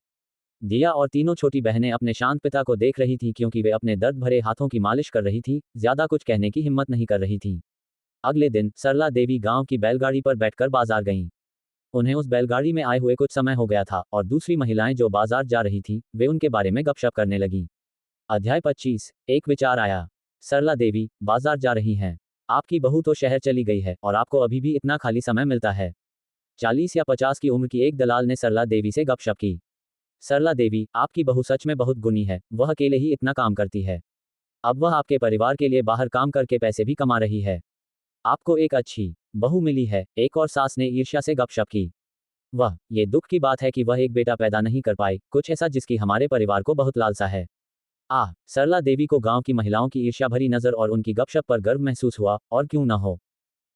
दिया और तीनों छोटी बहनें अपने शांत पिता को देख रही थी क्योंकि वे अपने दर्द भरे हाथों की मालिश कर रही थी, ज्यादा कुछ कहने की हिम्मत नहीं कर रही थी। अगले दिन सरला देवी गांव की बैलगाड़ी पर बैठकर बाजार गईं। उन्हें उस बैलगाड़ी में आए हुए कुछ समय हो गया था और दूसरी महिलाएं जो बाजार जा रही थीं, वे उनके बारे में गपशप करने लगीं। अध्याय 25। एक विचार आया। सरला देवी, बाजार जा रही हैं। आपकी बहू तो शहर चली गई है और आपको अभी भी इतना खाली समय मिलता है। 40 या 50 की उम्र की एक दलाल ने सरला देवी से गपशप की। सरला देवी, आपकी बहू सच में बहुत गुणी है, वह अकेले ही इतना काम करती है। अब वह आपके परिवार के लिए बाहर काम करके पैसे भी कमा रही है। आपको एक अच्छी बहू मिली है। एक और सास ने ईर्ष्या से गपशप की। ये दुख की बात है कि वह एक बेटा पैदा नहीं कर पाई, कुछ ऐसा जिसकी हमारे परिवार को बहुत लालसा है। सरला देवी को गांव की महिलाओं की ईर्ष्या भरी नजर और उनकी गपशप पर गर्व महसूस हुआ, और क्यों न हो।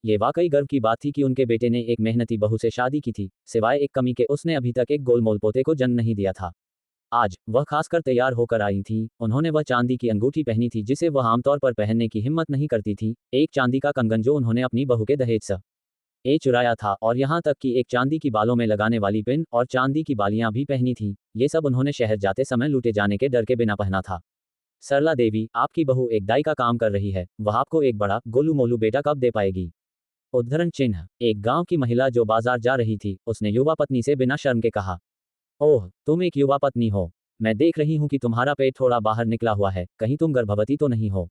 ये वाकई गर्व की बात थी कि उनके बेटे ने एक मेहनती बहू से शादी की थी, सिवाय एक कमी के उसने अभी तक एक गोलमोल पोते को जन्म नहीं दिया था। आज वह खासकर तैयार होकर आई थी। उन्होंने वह चांदी की अंगूठी पहनी थी जिसे वह आमतौर पर पहनने की हिम्मत नहीं करती थी, एक चांदी का कंगन जो उन्होंने अपनी बहू के दहेज से चुराया था, और यहाँ तक कि एक चांदी की बालों में लगाने वाली पिन और चांदी की बालियां भी पहनी थी। ये सब उन्होंने शहर जाते समय लूटे जाने के डर के बिना पहना था। सरला देवी, आपकी बहू एक दाई का काम कर रही है, वह आपको एक बड़ा गोलू मोलू बेटा कब दे पाएगी। उद्धरण चिन्ह। एक गांव की महिला जो बाजार जा रही थी, उसने युवा पत्नी से बिना शर्म के कहा, ओह, तुम एक युवा पत्नी हो। मैं देख रही हूं कि तुम्हारा पेट थोड़ा बाहर निकला हुआ है, कहीं तुम गर्भवती तो नहीं हो।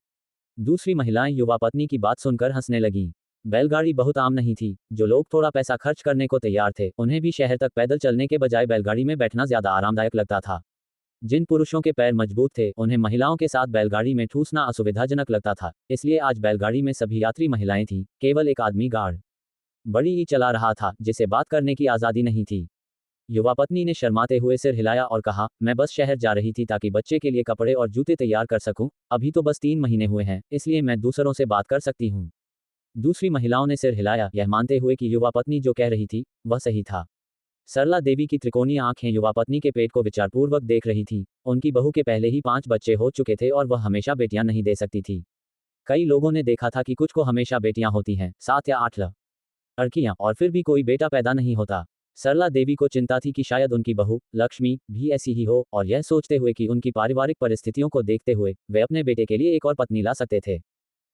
दूसरी महिलाएं युवा पत्नी की बात सुनकर हंसने लगीं। बैलगाड़ी बहुत आम नहीं थी। जो लोग थोड़ा पैसा खर्च करने को तैयार थे, उन्हें भी शहर तक पैदल चलने के बजाय बैलगाड़ी में बैठना ज्यादा आरामदायक लगता था। जिन पुरुषों के पैर मजबूत थे, उन्हें महिलाओं के साथ बैलगाड़ी में ठूसना असुविधाजनक लगता था, इसलिए आज बैलगाड़ी में सभी यात्री महिलाएं थीं, केवल एक आदमी गार्ड बड़ी ही चला रहा था जिसे बात करने की आज़ादी नहीं थी। युवा पत्नी ने शर्माते हुए सिर हिलाया और कहा, मैं बस शहर जा रही थी ताकि बच्चे के लिए कपड़े और जूते तैयार कर सकूं। अभी तो बस 3 महीने हुए हैं, इसलिए मैं दूसरों से बात कर सकती हूं। दूसरी महिलाओं ने सिर हिलाया, यह मानते हुए कि युवा पत्नी जो कह रही थी वह सही था। सरला देवी की त्रिकोणीय आंखें युवा पत्नी के पेट को विचारपूर्वक देख रही थीं। उनकी बहू के पहले ही 5 बच्चे हो चुके थे और वह हमेशा बेटियां नहीं दे सकती थी। कई लोगों ने देखा था कि कुछ को हमेशा बेटियां होती हैं, 7 या 8 लड़कियां, और फिर भी कोई बेटा पैदा नहीं होता। सरला देवी को चिंता थी कि शायद उनकी बहू लक्ष्मी भी ऐसी ही हो, और यह सोचते हुए कि उनकी पारिवारिक परिस्थितियों को देखते हुए वे अपने बेटे के लिए एक और पत्नी ला सकते थे।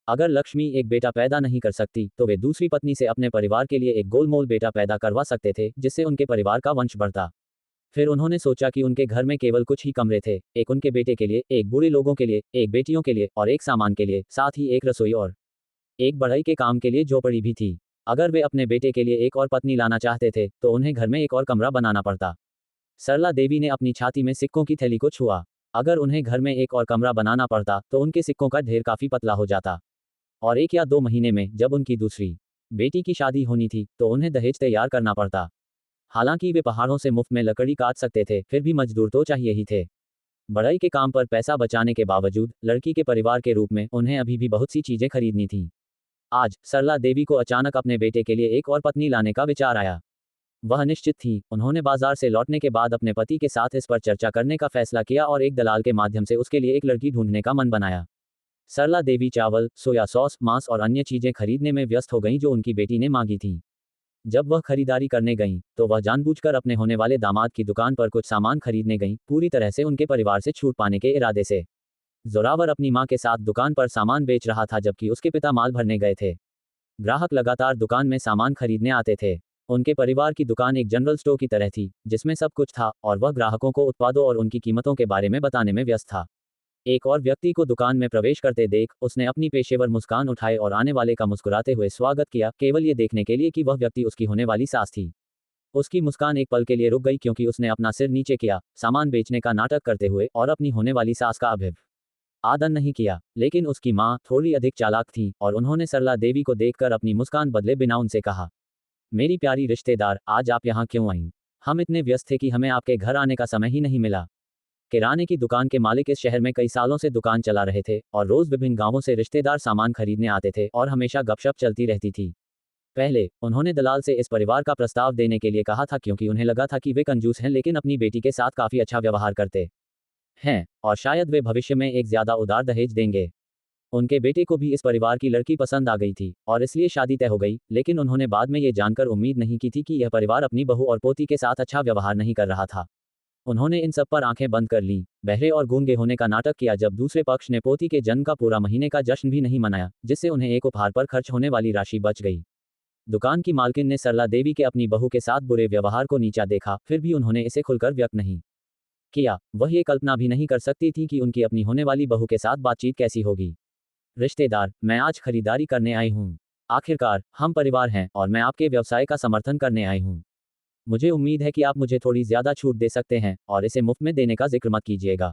अगर लक्ष्मी एक बेटा पैदा नहीं कर सकती तो वे दूसरी पत्नी से अपने परिवार के लिए एक गोलमोल बेटा पैदा करवा सकते थे, जिससे उनके परिवार का वंश बढ़ता। फिर उन्होंने सोचा कि उनके घर में केवल कुछ ही कमरे थे, एक उनके बेटे के लिए, एक बूढ़े लोगों के लिए, एक बेटियों के लिए और एक सामान के लिए, साथ ही एक रसोई और एक बढ़ई के काम के लिए झोपड़ी भी थी। अगर वे अपने बेटे के लिए एक और पत्नी लाना चाहते थे तो उन्हें घर में एक और कमरा बनाना पड़ता। सरला देवी ने अपनी छाती में सिक्कों की थैली को छुआ। अगर उन्हें घर में एक और कमरा बनाना पड़ता तो उनके सिक्कों का ढेर काफी पतला हो जाता, और 1 या 2 महीने में जब उनकी दूसरी बेटी की शादी होनी थी तो उन्हें दहेज तैयार करना पड़ता। हालांकि वे पहाड़ों से मुफ्त में लकड़ी काट सकते थे, फिर भी मजदूर तो चाहिए ही थे। बढ़ई के काम पर पैसा बचाने के बावजूद लड़की के परिवार के रूप में उन्हें अभी भी बहुत सी चीजें खरीदनी थीं। आज सरला देवी को अचानक अपने बेटे के लिए एक और पत्नी लाने का विचार आया। वह निश्चित थी। उन्होंने बाजार से लौटने के बाद अपने पति के साथ इस पर चर्चा करने का फैसला किया और एक दलाल के माध्यम से उसके लिए एक लड़की ढूंढने का मन बनाया। सरला देवी चावल, सोया सॉस, मांस और अन्य चीजें खरीदने में व्यस्त हो गईं जो उनकी बेटी ने मांगी थीं। जब वह खरीदारी करने गईं, तो वह जानबूझकर अपने होने वाले दामाद की दुकान पर कुछ सामान खरीदने गईं, पूरी तरह से उनके परिवार से छूट पाने के इरादे से। जोरावर अपनी मां के साथ दुकान पर सामान बेच रहा था जबकि उसके पिता माल भरने गए थे। ग्राहक लगातार दुकान में सामान खरीदने आते थे। उनके परिवार की दुकान एक जनरल स्टोर की तरह थी जिसमें सब कुछ था, और वह ग्राहकों को उत्पादों और उनकी कीमतों के बारे में बताने में व्यस्त था। एक और व्यक्ति को दुकान में प्रवेश करते देख उसने अपनी पेशेवर मुस्कान उठाई और आने वाले का मुस्कुराते हुए स्वागत किया, केवल ये देखने के लिए कि वह व्यक्ति उसकी होने वाली सास थी। उसकी मुस्कान एक पल के लिए रुक गई क्योंकि उसने अपना सिर नीचे किया, सामान बेचने का नाटक करते हुए, और अपनी होने वाली सास का आदर नहीं किया। लेकिन उसकी माँ थोड़ी अधिक चालाक थी और उन्होंने सरला देवी को देखकर अपनी मुस्कान बदले बिना उनसे कहा, मेरी प्यारी रिश्तेदार, आज आप यहाँ क्यों आईं? हम इतने व्यस्त थे कि हमें आपके घर आने का समय ही नहीं मिला। किराने की दुकान के मालिक इस शहर में कई सालों से दुकान चला रहे थे और रोज विभिन्न गांवों से रिश्तेदार सामान खरीदने आते थे और हमेशा गपशप चलती रहती थी। पहले उन्होंने दलाल से इस परिवार का प्रस्ताव देने के लिए कहा था क्योंकि उन्हें लगा था कि वे कंजूस हैं लेकिन अपनी बेटी के साथ काफी अच्छा व्यवहार करते हैं और शायद वे भविष्य में एक ज्यादा उदार दहेज देंगे। उनके बेटे को भी इस परिवार की लड़की पसंद आ गई थी और इसलिए शादी तय हो गई, लेकिन उन्होंने बाद में ये जानकर उम्मीद नहीं की थी कि यह परिवार अपनी बहू और पोती के साथ अच्छा व्यवहार नहीं कर रहा था। उन्होंने इन सब पर आंखें बंद कर लीं, बहरे और गूंगे होने का नाटक किया जब दूसरे पक्ष ने पोती के जन्म का पूरा महीने का जश्न भी नहीं मनाया, जिससे उन्हें एक उपहार पर खर्च होने वाली राशि बच गई। दुकान की मालकिन ने सरला देवी के अपनी बहू के साथ बुरे व्यवहार को नीचा देखा, फिर भी उन्होंने इसे खुलकर व्यक्त नहीं किया। वह ये कल्पना भी नहीं कर सकती थी कि उनकी अपनी होने वाली बहू के साथ बातचीत कैसी होगी। रिश्तेदार, मैं आज खरीदारी करने आई हूँ। आखिरकार हम परिवार हैं और मैं आपके व्यवसाय का समर्थन करने आई हूँ। मुझे उम्मीद है कि आप मुझे थोड़ी ज्यादा छूट दे सकते हैं और इसे मुफ्त में देने का जिक्र मत कीजिएगा।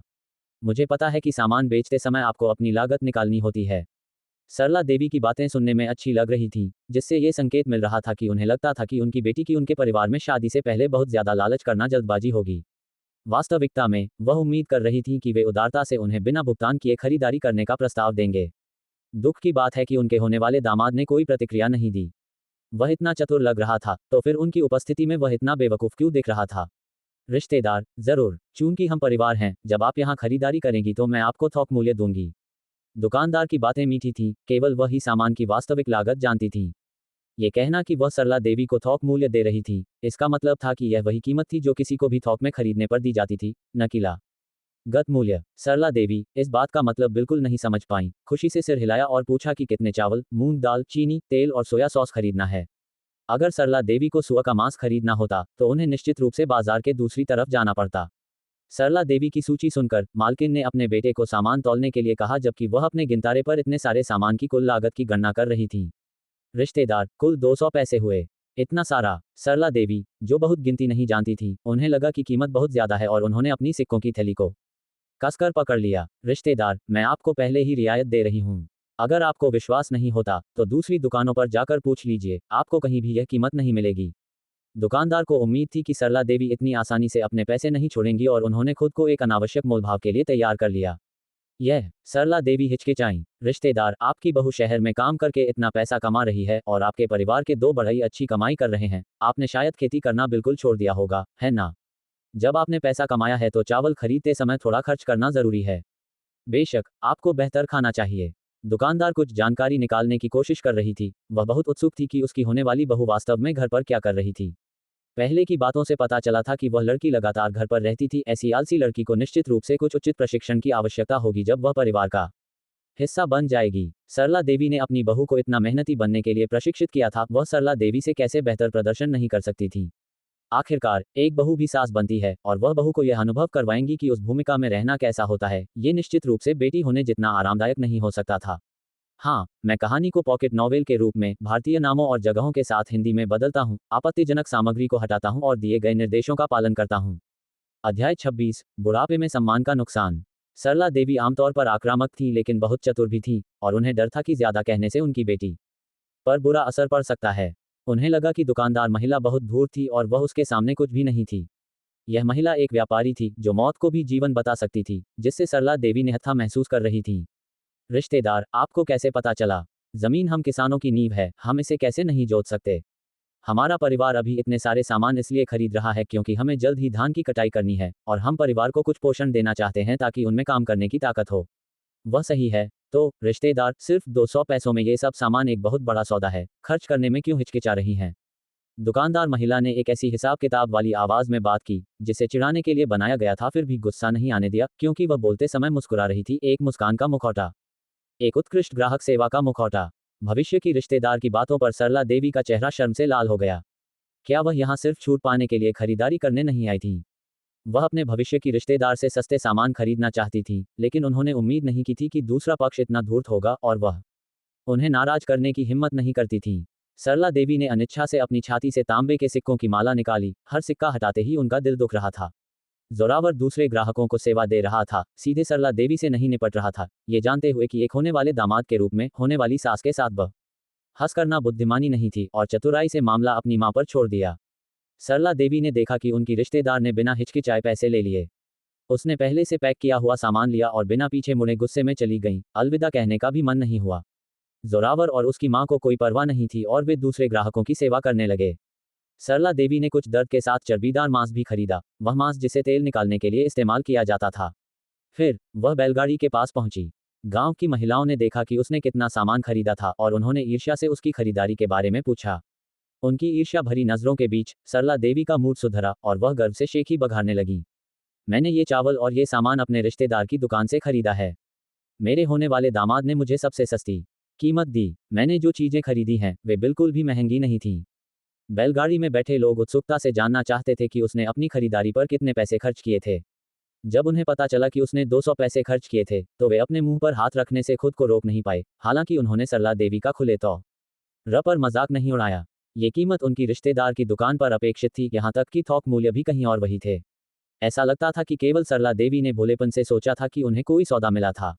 मुझे पता है कि सामान बेचते समय आपको अपनी लागत निकालनी होती है। सरला देवी की बातें सुनने में अच्छी लग रही थी, जिससे ये संकेत मिल रहा था कि उन्हें लगता था कि उनकी बेटी की उनके परिवार में शादी से पहले बहुत ज्यादा लालच करना जल्दबाजी होगी। वास्तविकता में वह उम्मीद कर रही थी कि वे उदारता से उन्हें बिना भुगतान किए खरीदारी करने का प्रस्ताव देंगे। दुख की बात है कि उनके होने वाले दामाद ने कोई प्रतिक्रिया नहीं दी। वह इतना चतुर लग रहा था, तो फिर उनकी उपस्थिति में वह इतना बेवकूफ क्यों दिख रहा था? रिश्तेदार, जरूर, चूंकि हम परिवार हैं, जब आप यहाँ खरीदारी करेंगी तो मैं आपको थोक मूल्य दूंगी। दुकानदार की बातें मीठी थीं, केवल वह ही सामान की वास्तविक लागत जानती थी। ये कहना कि वह सरला देवी को थोक मूल्य दे रही थी, इसका मतलब था कि यह वही कीमत थी जो किसी को भी थोक में खरीदने पर दी जाती थी, न कि गत मूल्य। सरला देवी इस बात का मतलब बिल्कुल नहीं समझ पाई, खुशी से सिर हिलाया और पूछा कि कितने चावल, मूंग दाल, चीनी, तेल और सोया सॉस खरीदना है। अगर सरला देवी को सुअर का मांस खरीदना होता तो उन्हें निश्चित रूप से बाजार के दूसरी तरफ जाना पड़ता। सरला देवी की सूची सुनकर मालकिन ने अपने बेटे को सामान तौलने के लिए कहा जबकि वह अपने गिनतारे पर इतने सारे सामान की कुल लागत की गणना कर रही थी। रिश्तेदार, कुल 200 पैसे हुए। इतना सारा? सरला देवी, जो बहुत गिनती नहीं जानती थी, उन्हें लगा कि कीमत बहुत ज्यादा है और उन्होंने अपनी सिक्कों की थैली को कसकर पकड़ लिया। रिश्तेदार, मैं आपको पहले ही रियायत दे रही हूँ। अगर आपको विश्वास नहीं होता तो दूसरी दुकानों पर जाकर पूछ लीजिए, आपको कहीं भी यह कीमत नहीं मिलेगी। दुकानदार को उम्मीद थी कि सरला देवी इतनी आसानी से अपने पैसे नहीं छोड़ेंगी और उन्होंने खुद को एक अनावश्यक मोलभाव के लिए तैयार कर लिया। यह सरला देवी हिचकिचाई। रिश्तेदार, आपकी बहू शहर में काम करके इतना पैसा कमा रही है और आपके परिवार के 2 बढ़ई अच्छी कमाई कर रहे हैं। आपने शायद खेती करना बिल्कुल छोड़ दिया होगा, है ना? जब आपने पैसा कमाया है तो चावल खरीदते समय थोड़ा खर्च करना जरूरी है। बेशक, आपको बेहतर खाना चाहिए। दुकानदार कुछ जानकारी निकालने की कोशिश कर रही थी। वह बहुत उत्सुक थी कि उसकी होने वाली बहू वास्तव में घर पर क्या कर रही थी। पहले की बातों से पता चला था कि वह लड़की लगातार घर पर रहती थी। ऐसी आलसी लड़की को निश्चित रूप से कुछ उचित प्रशिक्षण की आवश्यकता होगी जब वह परिवार का हिस्सा बन जाएगी। सरला देवी ने अपनी बहू को इतना मेहनती बनने के लिए प्रशिक्षित किया था, वह सरला देवी से कैसे बेहतर प्रदर्शन नहीं कर सकती थी। आखिरकार एक बहू भी सास बनती है और वह बहू को यह अनुभव करवाएंगी कि उस भूमिका में रहना कैसा होता है। ये निश्चित रूप से बेटी होने जितना आरामदायक नहीं हो सकता था। हाँ, मैं कहानी को पॉकेट नॉवेल के रूप में भारतीय नामों और जगहों के साथ हिंदी में बदलता हूँ, आपत्तिजनक सामग्री को हटाता हूँ और दिए गए निर्देशों का पालन करता हूँ। अध्याय 26, बुढ़ापे में सम्मान का नुकसान। सरला देवी आमतौर पर आक्रामक थी लेकिन बहुत चतुर भी थी और उन्हें डर था कि ज्यादा कहने से उनकी बेटी पर बुरा असर पड़ सकता है। उन्हें लगा कि दुकानदार महिला बहुत धूर्त थी और वह उसके सामने कुछ भी नहीं थी। यह महिला एक व्यापारी थी जो मौत को भी जीवन बता सकती थी, जिससे सरला देवी निहत्था महसूस कर रही थी। रिश्तेदार, आपको कैसे पता चला? जमीन हम किसानों की नींव है, हम इसे कैसे नहीं जोत सकते? हमारा परिवार अभी इतने सारे सामान इसलिए खरीद रहा है क्योंकि हमें जल्द ही धान की कटाई करनी है और हम परिवार को कुछ पोषण देना चाहते हैं ताकि उनमें काम करने की ताकत हो। वह सही है। तो रिश्तेदार, सिर्फ 200 पैसों में ये सब सामान एक बहुत बड़ा सौदा है, खर्च करने में क्यों हिचकिचा रही हैं? दुकानदार महिला ने एक ऐसी हिसाब किताब वाली आवाज में बात की जिसे चिढ़ाने के लिए बनाया गया था, फिर भी गुस्सा नहीं आने दिया क्योंकि वह बोलते समय मुस्कुरा रही थी, एक मुस्कान का मुखौटा, एक उत्कृष्ट ग्राहक सेवा का मुखौटा। भविष्य की रिश्तेदार की बातों पर सरला देवी का चेहरा शर्म से लाल हो गया। क्या वह यहाँ सिर्फ छूट पाने के लिए खरीदारी करने नहीं आई थी? वह अपने भविष्य की रिश्तेदार से सस्ते सामान खरीदना चाहती थी, लेकिन उन्होंने उम्मीद नहीं की थी कि दूसरा पक्ष इतना धूर्त होगा और वह उन्हें नाराज करने की हिम्मत नहीं करती थी। सरला देवी ने अनिच्छा से अपनी छाती से तांबे के सिक्कों की माला निकाली, हर सिक्का हटाते ही उनका दिल दुख रहा था। जोरावर दूसरे ग्राहकों को सेवा दे रहा था, सीधे सरला देवी से नहीं निपट रहा था, ये जानते हुए कि एक होने वाले दामाद के रूप में होने वाली सास के साथ हंस करना बुद्धिमानी नहीं थी और चतुराई से मामला अपनी मां पर छोड़ दिया। सरला देवी ने देखा कि उनकी रिश्तेदार ने बिना हिचकिचाए पैसे ले लिए। उसने पहले से पैक किया हुआ सामान लिया और बिना पीछे मुड़े गुस्से में चली गईं, अलविदा कहने का भी मन नहीं हुआ। जोरावर और उसकी मां को कोई परवाह नहीं थी और वे दूसरे ग्राहकों की सेवा करने लगे। सरला देवी ने कुछ दर्द के साथ चर्बीदार मांस भी खरीदा, वह मांस जिसे तेल निकालने के लिए इस्तेमाल किया जाता था। फिर वह बैलगाड़ी के पास पहुंची। गांव की महिलाओं ने देखा कि उसने कितना सामान खरीदा था और उन्होंने ईर्ष्या से उसकी खरीदारी के बारे में पूछा। उनकी ईर्ष्या भरी नजरों के बीच सरला देवी का मूड सुधरा और वह गर्व से शेखी बघारने लगी। मैंने ये चावल और ये सामान अपने रिश्तेदार की दुकान से खरीदा है। मेरे होने वाले दामाद ने मुझे सबसे सस्ती कीमत दी। मैंने जो चीजें खरीदी हैं वे बिल्कुल भी महंगी नहीं थीं। बैलगाड़ी में बैठे लोग उत्सुकता से जानना चाहते थे कि उसने अपनी खरीदारी पर कितने पैसे खर्च किए थे। जब उन्हें पता चला कि उसने 200 पैसे खर्च किए थे, तो वे अपने मुंह पर हाथ रखने से खुद को रोक नहीं पाए। हालांकि उन्होंने सरला देवी का खुले तौर पर मजाक नहीं उड़ाया। ये कीमत उनकी रिश्तेदार की दुकान पर अपेक्षित थी, यहाँ तक कि थोक मूल्य भी कहीं और वही थे। ऐसा लगता था कि केवल सरला देवी ने भोलेपन से सोचा था कि उन्हें कोई सौदा मिला था।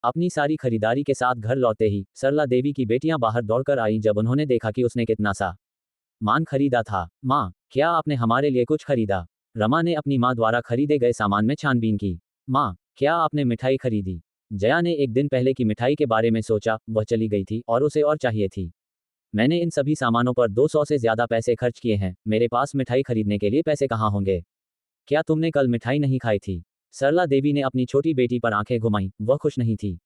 अपनी सारी खरीदारी के साथ घर लौटते ही सरला देवी की बेटियां बाहर दौड़कर आईं जब उन्होंने देखा कि उसने कितना सामान खरीदा था। माँ, क्या आपने हमारे लिए कुछ खरीदा? रमा ने अपनी माँ द्वारा खरीदे गए सामान में छानबीन की। माँ, क्या आपने मिठाई खरीदी? जया ने एक दिन पहले की मिठाई के बारे में सोचा, वह चली गई थी और उसे और चाहिए थी। मैंने इन सभी सामानों पर 200 से ज्यादा पैसे खर्च किए हैं, मेरे पास मिठाई खरीदने के लिए पैसे कहाँ होंगे? क्या तुमने कल मिठाई नहीं खाई थी? सरला देवी ने अपनी छोटी बेटी पर आंखें घुमाईं, वह खुश नहीं थी।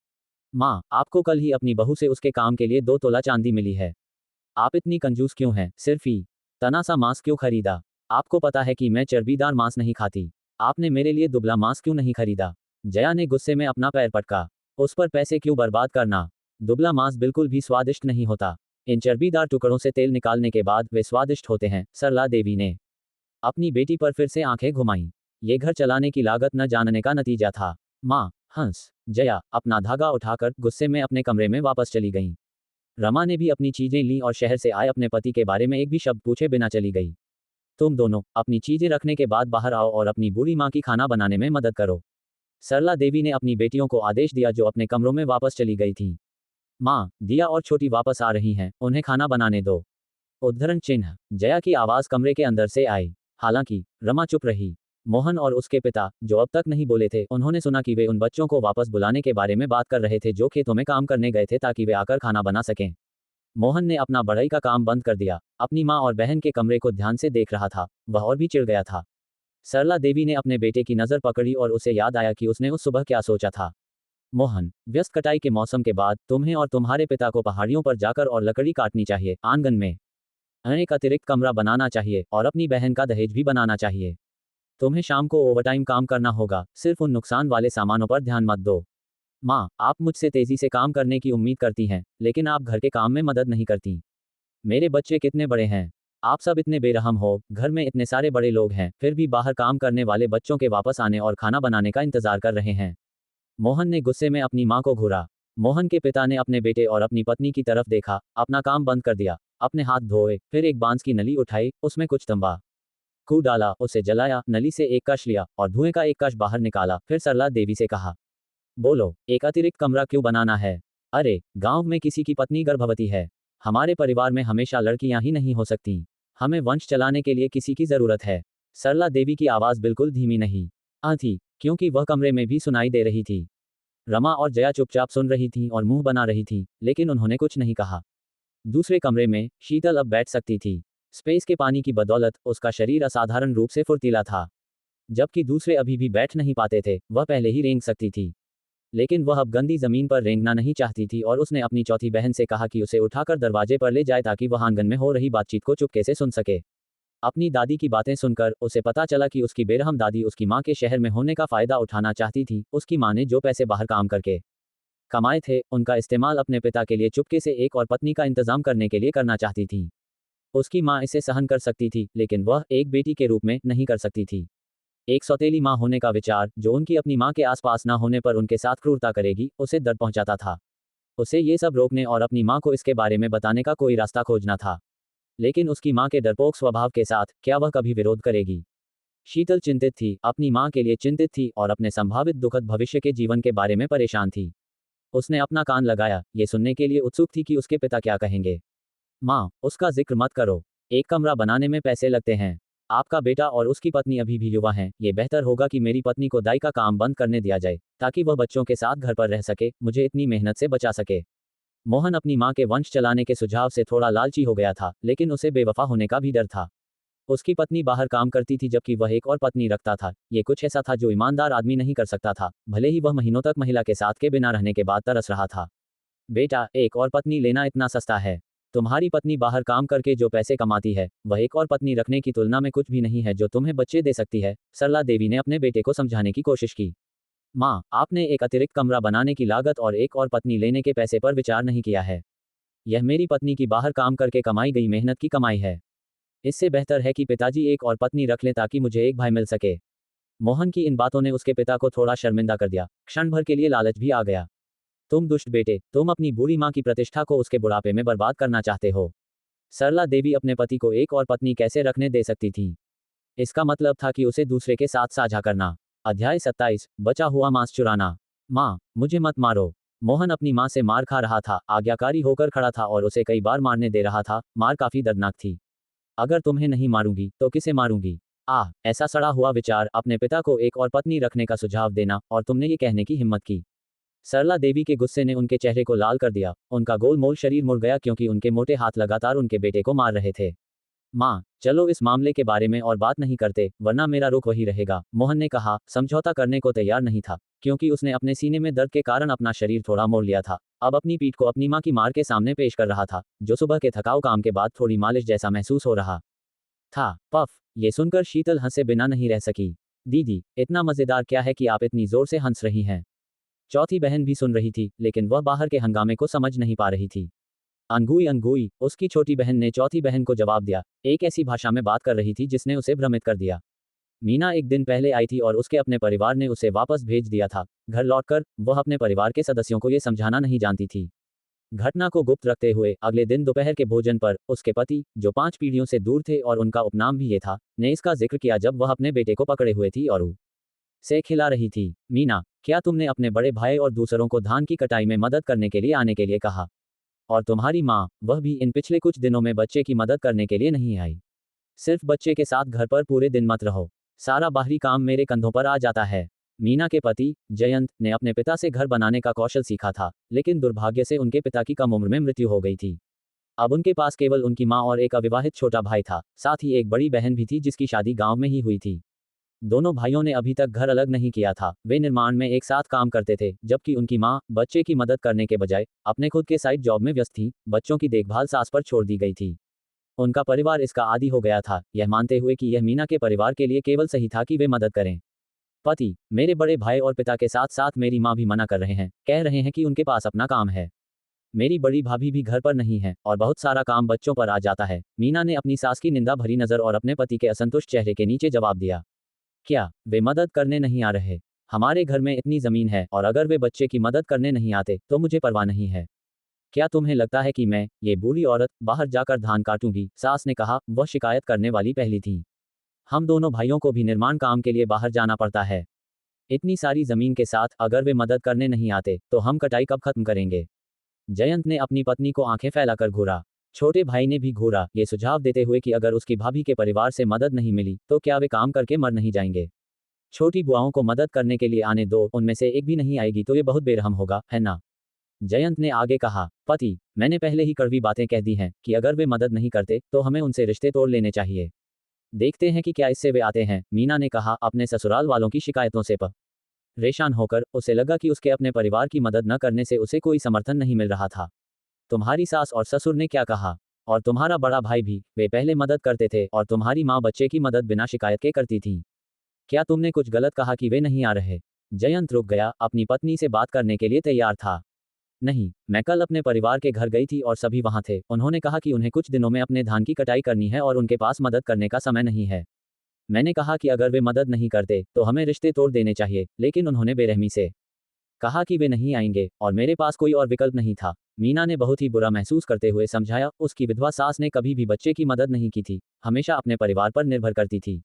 माँ, आपको कल ही अपनी बहू से उसके काम के लिए 2 तोला चांदी मिली है। आप इतनी कंजूस क्यों हैं? सिर्फ ही तना सा मांस क्यों खरीदा? आपको पता है कि मैं चर्बीदार मांस नहीं खाती। आपने मेरे लिए दुबला मांस क्यों नहीं खरीदा? जया ने गुस्से में अपना पैर पटका। उस पर पैसे क्यों बर्बाद करना? दुबला मांस बिल्कुल भी स्वादिष्ट नहीं होता। इन चर्बीदार टुकड़ों से तेल निकालने के बाद वे स्वादिष्ट होते हैं। सरला देवी ने अपनी बेटी पर फिर से आंखें घुमाईं। ये घर चलाने की लागत न जानने का नतीजा था। माँ, हंस। जया अपना धागा उठाकर गुस्से में अपने कमरे में वापस चली गईं। रमा ने भी अपनी चीजें लीं और शहर से आए अपने पति के बारे में एक भी शब्द पूछे बिना चली गई। तुम दोनों अपनी चीजें रखने के बाद बाहर आओ और अपनी बूढ़ी माँ की खाना बनाने में मदद करो। सरला देवी ने अपनी बेटियों को आदेश दिया जो अपने कमरों में वापस चली गई थीं। माँ, दिया और छोटी वापस आ रही हैं, उन्हें खाना बनाने दो। उद्धरण चिन्ह। जया की आवाज कमरे के अंदर से आई। हालांकि रमा चुप रही। मोहन और उसके पिता, जो अब तक नहीं बोले थे, उन्होंने सुना कि वे उन बच्चों को वापस बुलाने के बारे में बात कर रहे थे जो खेतों में काम करने गए थे ताकि वे आकर खाना बना सकें। मोहन ने अपना बढ़ई का काम बंद कर दिया, अपनी माँ और बहन के कमरे को ध्यान से देख रहा था। वह और भी चिढ़ गया था। सरला देवी ने अपने बेटे की नज़र पकड़ी और उसे याद आया कि उसने उस सुबह क्या सोचा था। मोहन, व्यस्त कटाई के मौसम के बाद तुम्हें और तुम्हारे पिता को पहाड़ियों पर जाकर और लकड़ी काटनी चाहिए, आंगन में एक अतिरिक्त कमरा बनाना चाहिए और अपनी बहन का दहेज भी बनाना चाहिए। तुम्हें शाम को ओवरटाइम काम करना होगा, सिर्फ उन नुकसान वाले सामानों पर ध्यान मत दो। माँ, आप मुझसे तेजी से काम करने की उम्मीद करती हैं, लेकिन आप घर के काम में मदद नहीं करती। मेरे बच्चे कितने बड़े हैं? आप सब इतने बेरहम हो, घर में इतने सारे बड़े लोग हैं, फिर भी बाहर काम करने वाले बच्चों के वापस आने और खाना बनाने का इंतजार कर रहे हैं। मोहन ने गुस्से में अपनी माँ को घूरा। मोहन के पिता ने अपने बेटे और अपनी पत्नी की तरफ देखा, अपना काम बंद कर दिया, अपने हाथ धोए, फिर एक बांस की नली उठाई, उसमें कुछ तंबाकू डाला, उसे जलाया, नली से एक कश लिया और धुएं का एक कश बाहर निकाला। फिर सरला देवी से कहा, बोलो, एक अतिरिक्त कमरा क्यों बनाना है? अरे, गांव में किसी की पत्नी गर्भवती है। हमारे परिवार में हमेशा लड़कियां ही नहीं हो सकती। हमें वंश चलाने के लिए किसी की जरूरत है। सरला देवी की आवाज बिल्कुल धीमी नहीं थी, क्योंकि वह कमरे में भी सुनाई दे रही थी। रमा और जया चुपचाप सुन रही थीं और मुंह बना रही थीं, लेकिन उन्होंने कुछ नहीं कहा। दूसरे कमरे में शीतल अब बैठ सकती थी। स्पेस के पानी की बदौलत उसका शरीर असाधारण रूप से फुर्तीला था। जबकि दूसरे अभी भी बैठ नहीं पाते थे, वह पहले ही रेंग सकती थी। लेकिन वह अब गंदी जमीन पर रेंगना नहीं चाहती थी और उसने अपनी चौथी बहन से कहा कि उसे उठाकर दरवाजे पर ले जाए ताकि वह आंगन में हो रही बातचीत को चुपके से सुन सके। अपनी दादी की बातें सुनकर उसे पता चला कि उसकी बेरहम दादी उसकी माँ के शहर में होने का फायदा उठाना चाहती थी। उसकी माँ ने जो पैसे बाहर काम करके कमाए थे, उनका इस्तेमाल अपने पिता के लिए चुपके से एक और पत्नी का इंतजाम करने के लिए करना चाहती थी। उसकी माँ इसे सहन कर सकती थी, लेकिन वह एक बेटी के रूप में नहीं कर सकती थी। एक सौतेली माँ होने का विचार, जो उनकी अपनी माँ के आसपास न होने पर उनके साथ क्रूरता करेगी, उसे दर्द पहुंचाता था। उसे ये सब रोकने और अपनी माँ को इसके बारे में बताने का कोई रास्ता खोजना था। लेकिन उसकी माँ के डरपोक स्वभाव के साथ क्या वह कभी विरोध करेगी? शीतल चिंतित थी, अपनी माँ के लिए चिंतित थी और अपने संभावित दुखद भविष्य के जीवन के बारे में परेशान थी। उसने अपना कान लगाया, ये सुनने के लिए उत्सुक थी कि उसके पिता क्या कहेंगे। माँ, उसका जिक्र मत करो। एक कमरा बनाने में पैसे लगते हैं। आपका बेटा और उसकी पत्नी अभी भी युवा हैं, ये बेहतर होगा कि मेरी पत्नी को दाई का काम बंद करने दिया जाए, ताकि वह बच्चों के साथ घर पर रह सके, मुझे इतनी मेहनत से बचा सके। मोहन अपनी माँ के वंश चलाने के सुझाव से थोड़ा लालची हो गया था, लेकिन उसे बेवफा होने का भी डर था। उसकी पत्नी बाहर काम करती थी जबकि वह एक और पत्नी रखता था। ये कुछ ऐसा था जो ईमानदार आदमी नहीं कर सकता था, भले ही वह महीनों तक महिला के साथ के बिना रहने के बाद तरस रहा था। बेटा, एक और पत्नी लेना इतना सस्ता है। तुम्हारी पत्नी बाहर काम करके जो पैसे कमाती है, वह एक और पत्नी रखने की तुलना में कुछ भी नहीं है जो तुम्हें बच्चे दे सकती है, सरला देवी ने अपने बेटे को समझाने की कोशिश की। माँ, आपने एक अतिरिक्त कमरा बनाने की लागत और एक और पत्नी लेने के पैसे पर विचार नहीं किया है। यह मेरी पत्नी की बाहर काम करके कमाई गई मेहनत की कमाई है। इससे बेहतर है कि पिताजी एक और पत्नी रख लें ताकि मुझे एक भाई मिल सके। मोहन की इन बातों ने उसके पिता को थोड़ा शर्मिंदा कर दिया, क्षण भर के लिए लालच भी आ गया। तुम दुष्ट बेटे, तुम अपनी बूढ़ी माँ की प्रतिष्ठा को उसके बुढ़ापे में बर्बाद करना चाहते हो। सरला देवी अपने पति को एक और पत्नी कैसे रखने दे सकती थी? इसका मतलब था कि उसे दूसरे के साथ साझा करना। अध्याय 27, बचा हुआ मांस चुराना। माँ, मुझे मत मारो। मोहन अपनी माँ से मार खा रहा था, आज्ञाकारी होकर खड़ा था और उसे कई बार मारने दे रहा था। मार काफी दर्दनाक थी। अगर तुम्हें नहीं मारूंगी तो किसे मारूंगी? ऐसा सड़ा हुआ विचार, अपने पिता को एक और पत्नी रखने का सुझाव देना, और तुमने ये कहने की हिम्मत की। सरला देवी के गुस्से ने उनके चेहरे को लाल कर दिया। उनका गोलमोल शरीर मुड़ गया क्योंकि उनके मोटे हाथ लगातार उनके बेटे को मार रहे थे। माँ, चलो इस मामले के बारे में और बात नहीं करते, वरना मेरा रुख वही रहेगा, मोहन ने कहा। समझौता करने को तैयार नहीं था, क्योंकि उसने अपने सीने में दर्द के कारण अपना शरीर थोड़ा मोड़ लिया था। अब अपनी पीठ को अपनी माँ की मार के सामने पेश कर रहा था, जो सुबह के थकाऊ काम के बाद थोड़ी मालिश जैसा महसूस हो रहा था। पफ, ये सुनकर शीतल हंसे बिना नहीं रह सकी। दीदी, इतना मजेदार क्या है कि आप इतनी जोर से हंस रही हैं? चौथी बहन भी सुन रही थी, लेकिन वह बाहर के हंगामे को समझ नहीं पा रही थी। अनगुई अनगुई, उसकी छोटी बहन ने चौथी बहन को जवाब दिया, एक ऐसी भाषा में बात कर रही थी जिसने उसे भ्रमित कर दिया। मीना एक दिन पहले आई थी और उसके अपने परिवार ने उसे वापस भेज दिया था। घर लौटकर वह अपने परिवार के सदस्यों को ये समझाना नहीं जानती थी। घटना को गुप्त रखते हुए अगले दिन दोपहर के भोजन पर उसके पति, जो 5 पीढ़ियों से दूर थे और उनका उपनाम भी ये था, ने इसका जिक्र किया जब वह अपने बेटे को पकड़े हुए थी और से खिला रही थी। मीना, क्या तुमने अपने बड़े भाई और दूसरों को धान की कटाई में मदद करने के लिए आने के लिए कहा? और तुम्हारी माँ, वह भी इन पिछले कुछ दिनों में बच्चे की मदद करने के लिए नहीं आई। सिर्फ बच्चे के साथ घर पर पूरे दिन मत रहो। सारा बाहरी काम मेरे कंधों पर आ जाता है। मीना के पति, जयंत, ने अपने पिता से घर बनाने का कौशल सीखा था, लेकिन दुर्भाग्य से उनके पिता की कम उम्र में मृत्यु हो गई थी। अब उनके पास केवल उनकी माँ और एक अविवाहित छोटा भाई था, साथ ही एक बड़ी बहन भी थी जिसकी शादी गांव में ही हुई थी। दोनों भाइयों ने अभी तक घर अलग नहीं किया था। वे निर्माण में एक साथ काम करते थे, जबकि उनकी माँ बच्चे की मदद करने के बजाय अपने खुद के साइड जॉब में व्यस्त थी। बच्चों की देखभाल सास पर छोड़ दी गई थी। उनका परिवार इसका आदी हो गया था, यह मानते हुए कि यह मीना के परिवार के लिए केवल सही था कि वे मदद करें। पति, मेरे बड़े भाई और पिता के साथ साथ मेरी माँ भी मना कर रहे हैं, कह रहे हैं कि उनके पास अपना काम है। मेरी बड़ी भाभी भी घर पर नहीं है और बहुत सारा काम बच्चों पर आ जाता है। मीना ने अपनी सास की निंदा भरी नजर और अपने पति के असंतुष्ट चेहरे के नीचे जवाब दिया। क्या वे मदद करने नहीं आ रहे? हमारे घर में इतनी जमीन है और अगर वे बच्चे की मदद करने नहीं आते तो मुझे परवाह नहीं है। क्या तुम्हें लगता है कि मैं, ये बूढ़ी औरत, बाहर जाकर धान काटूंगी? सास ने कहा। वह शिकायत करने वाली पहली थी। हम दोनों भाइयों को भी निर्माण काम के लिए बाहर जाना पड़ता है। इतनी सारी जमीन के साथ अगर वे मदद करने नहीं आते तो हम कटाई कब खत्म करेंगे? जयंत ने अपनी पत्नी को आंखें फैलाकर घूरा। छोटे भाई ने भी घूरा, ये सुझाव देते हुए कि अगर उसकी भाभी के परिवार से मदद नहीं मिली तो क्या वे काम करके मर नहीं जाएंगे? छोटी बुआओं को मदद करने के लिए आने दो, उनमें से एक भी नहीं आएगी तो ये बहुत बेरहम होगा, है ना? जयंत ने आगे कहा। पति, मैंने पहले ही कड़वी बातें कह दी हैं कि अगर वे मदद नहीं करते तो हमें उनसे रिश्ते तोड़ लेने चाहिए। देखते हैं कि क्या इससे वे आते हैं, मीना ने कहा, अपने ससुराल वालों की शिकायतों से परेशान होकर। उसे लगा कि उसके अपने परिवार की मदद न करने से उसे कोई समर्थन नहीं मिल रहा था। तुम्हारी सास और ससुर ने क्या कहा? और तुम्हारा बड़ा भाई भी, वे पहले मदद करते थे और तुम्हारी माँ बच्चे की मदद बिना शिकायत के करती थी। क्या तुमने कुछ गलत कहा कि वे नहीं आ रहे? जयंत रुक गया, अपनी पत्नी से बात करने के लिए तैयार था। नहीं, मैं कल अपने परिवार के घर गई थी और सभी वहां थे। उन्होंने कहा कि उन्हें कुछ दिनों में अपने धान की कटाई करनी है और उनके पास मदद करने का समय नहीं है। मैंने कहा कि अगर वे मदद नहीं करते तो हमें रिश्ते तोड़ देने चाहिए, लेकिन उन्होंने बेरहमी से कहा कि वे नहीं आएंगे और मेरे पास कोई और विकल्प नहीं था। मीना ने बहुत ही बुरा महसूस करते हुए समझाया, उसकी विधवा सास ने कभी भी बच्चे की मदद नहीं की थी, हमेशा अपने परिवार पर निर्भर करती थी।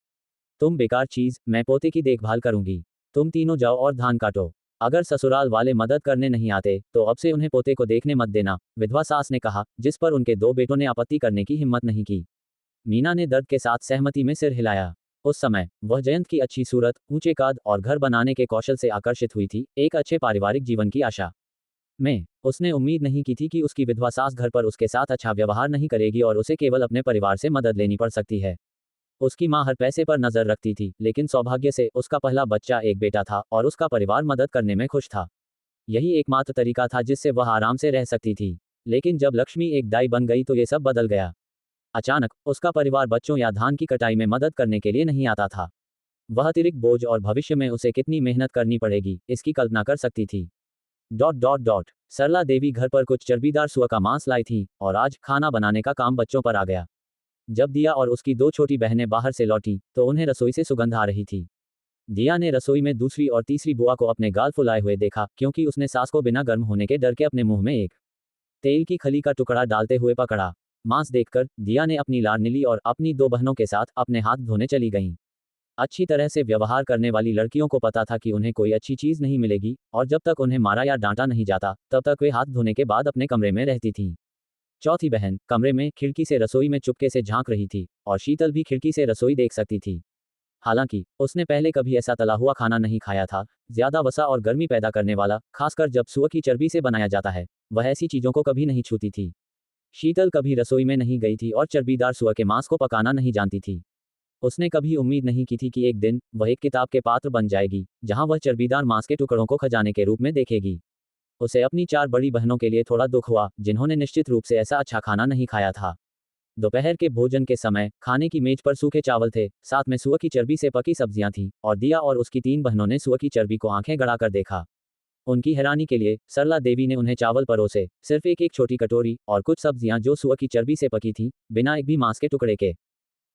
तुम बेकार चीज, मैं पोते की देखभाल करूंगी। तुम तीनों जाओ और धान काटो। अगर ससुराल वाले मदद करने नहीं आते तो अब से उन्हें पोते को देखने मत देना, विधवा सास ने कहा, जिस पर उनके दो बेटों ने आपत्ति करने की हिम्मत नहीं की। मीना ने दर्द के साथ सहमति में सिर हिलाया। उस समय वह जयंत की अच्छी सूरत, ऊंचे कद और घर बनाने के कौशल से आकर्षित हुई थी, एक अच्छे पारिवारिक जीवन की आशा में। उसने उम्मीद नहीं की थी कि उसकी विधवा सास घर पर उसके साथ अच्छा व्यवहार नहीं करेगी और उसे केवल अपने परिवार से मदद लेनी पड़ सकती है। उसकी मां हर पैसे पर नजर रखती थी, लेकिन सौभाग्य से उसका पहला बच्चा एक बेटा था और उसका परिवार मदद करने में खुश था। यही एकमात्र तरीका था जिससे वह आराम से रह सकती थी। लेकिन जब लक्ष्मी एक दाई बन गई तो ये सब बदल गया। अचानक उसका परिवार बच्चों या धान की कटाई में मदद करने के लिए नहीं आता था। वह अतिरिक्त बोझ और भविष्य में उसे कितनी मेहनत करनी पड़ेगी, इसकी कल्पना कर सकती थी। डॉट डॉट डॉट सरला देवी घर पर कुछ चर्बीदार सुअर का मांस लाई थी और आज खाना बनाने का काम बच्चों पर आ गया। जब दिया और उसकी दो छोटी बहनें बाहर से लौटी तो उन्हें रसोई से सुगंध आ रही थी। दिया ने रसोई में दूसरी और तीसरी बुआ को अपने गाल फुलाए हुए देखा, क्योंकि उसने सास को बिना गर्म होने के डर के अपने मुंह में एक तेल की खली का टुकड़ा डालते हुए पकड़ा। मांस देखकर दिया ने अपनी लार ली और अपनी दो बहनों के साथ अपने हाथ धोने चली गईं। अच्छी तरह से व्यवहार करने वाली लड़कियों को पता था कि उन्हें कोई अच्छी चीज नहीं मिलेगी और जब तक उन्हें मारा या डांटा नहीं जाता तब तक वे हाथ धोने के बाद अपने कमरे में रहती थीं। चौथी बहन कमरे में खिड़की से रसोई में चुपके से झांक रही थी और शीतल भी खिड़की से रसोई देख सकती थी। हालांकि उसने पहले कभी ऐसा तला हुआ खाना नहीं खाया था, ज्यादा वसा और गर्मी पैदा करने वाला, खासकर जब सुअर की चर्बी से बनाया जाता है। वह ऐसी चीजों को कभी नहीं छूती थी। शीतल कभी रसोई में नहीं गई थी और चर्बीदार सुअर के मांस को पकाना नहीं जानती थी। उसने कभी उम्मीद नहीं की थी कि एक दिन वह एक किताब के पात्र बन जाएगी जहां वह चर्बीदार मांस के टुकड़ों को खजाने के रूप में देखेगी। उसे अपनी चार बड़ी बहनों के लिए थोड़ा दुख हुआ, जिन्होंने निश्चित रूप से ऐसा अच्छा खाना नहीं खाया था। दोपहर के भोजन के समय खाने की मेज पर सूखे चावल थे, साथ में सुअर की चर्बी से पकी सब्जियां थीं, और दिया और उसकी तीन बहनों ने सुअर की चर्बी को आंखें गड़ाकर देखा। उनकी हैरानी के लिए सरला देवी ने उन्हें चावल परोसे, सिर्फ एक एक छोटी कटोरी और कुछ सब्जियां जो सुअर की चर्बी से पकी थीं, बिना एक भी मांस के टुकड़े के।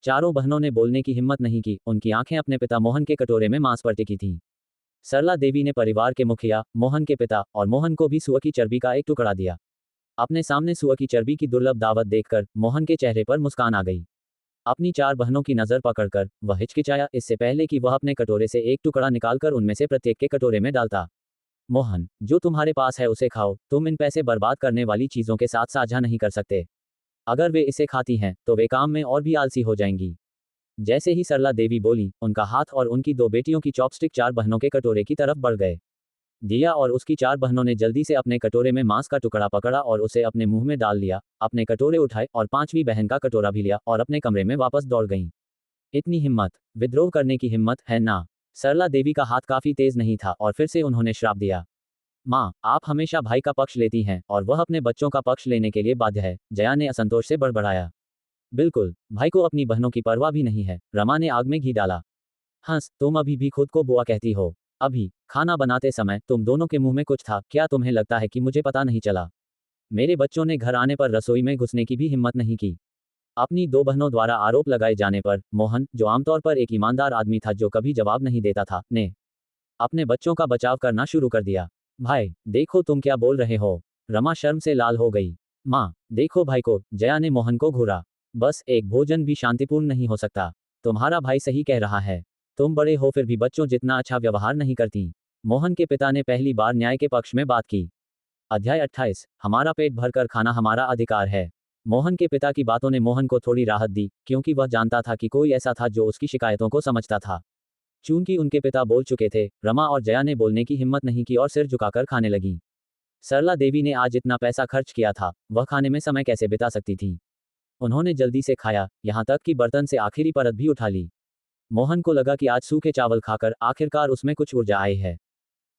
चारों बहनों ने बोलने की हिम्मत नहीं की, उनकी आंखें अपने पिता मोहन के कटोरे में मांस पर टिकी थीं। सरला देवी ने परिवार के मुखिया मोहन के पिता और मोहन को भी सुअर की चर्बी का एक टुकड़ा दिया। अपने सामने सुअर की चर्बी की दुर्लभ दावत देखकर मोहन के चेहरे पर मुस्कान आ गई। अपनी चार बहनों की नजर पकड़कर वह हिचकिचाया, इससे पहले कि वह अपने कटोरे से एक टुकड़ा निकालकर उनमें से प्रत्येक के कटोरे में डालता। मोहन, जो तुम्हारे पास है उसे खाओ, तुम इन पैसे बर्बाद करने वाली चीजों के साथ साझा नहीं कर सकते। अगर वे इसे खाती हैं तो वे काम में और भी आलसी हो जाएंगी। जैसे ही सरला देवी बोली, उनका हाथ और उनकी दो बेटियों की चॉपस्टिक चार बहनों के कटोरे की तरफ बढ़ गए। दिया और उसकी चार बहनों ने जल्दी से अपने कटोरे में मांस का टुकड़ा पकड़ा और उसे अपने मुंह में डाल लिया, अपने कटोरे उठाए और पांचवी बहन का कटोरा भी लिया और अपने कमरे में वापस दौड़ गईं। इतनी हिम्मत, विद्रोह करने की हिम्मत है ना? सरला देवी का हाथ काफी तेज नहीं था और फिर से उन्होंने श्राप दिया। माँ, आप हमेशा भाई का पक्ष लेती हैं और वह अपने बच्चों का पक्ष लेने के लिए बाध्य है, जया ने असंतोष से बड़बड़ाया। बिल्कुल, भाई को अपनी बहनों की परवाह भी नहीं है, रमा ने आग में घी डाला। हंस, तुम अभी भी खुद को बुआ कहती हो। अभी खाना बनाते समय तुम दोनों के मुंह में कुछ था, क्या तुम्हें लगता है कि मुझे पता नहीं चला? मेरे बच्चों ने घर आने पर रसोई में घुसने की भी हिम्मत नहीं की। अपनी दो बहनों द्वारा आरोप लगाए जाने पर मोहन, जो आमतौर पर एक ईमानदार आदमी था जो कभी जवाब नहीं देता था, ने अपने बच्चों का बचाव करना शुरू कर दिया। भाई, देखो तुम क्या बोल रहे हो। रमा शर्म से लाल हो गई। माँ, देखो भाई को, जया ने मोहन को घूरा। बस एक भोजन भी शांतिपूर्ण नहीं हो सकता। तुम्हारा भाई सही कह रहा है। तुम बड़े हो फिर भी बच्चों जितना अच्छा व्यवहार नहीं करती। मोहन के पिता ने पहली बार न्याय के पक्ष में बात की। अध्याय 28, हमारा पेट भरकर खाना हमारा अधिकार है। मोहन के पिता की बातों ने मोहन को थोड़ी राहत दी, क्योंकि वह जानता था कि कोई ऐसा था जो उसकी शिकायतों को समझता था। चूंकि उनके पिता बोल चुके थे, रमा और जया ने बोलने की हिम्मत नहीं की और सिर झुकाकर खाने लगी। सरला देवी ने आज इतना पैसा खर्च किया था, वह खाने में समय कैसे बिता सकती थी? उन्होंने जल्दी से खाया, यहाँ तक कि बर्तन से आखिरी परत भी उठा ली। मोहन को लगा कि आज सूखे चावल खाकर आखिरकार उसमें कुछ ऊर्जा आई है।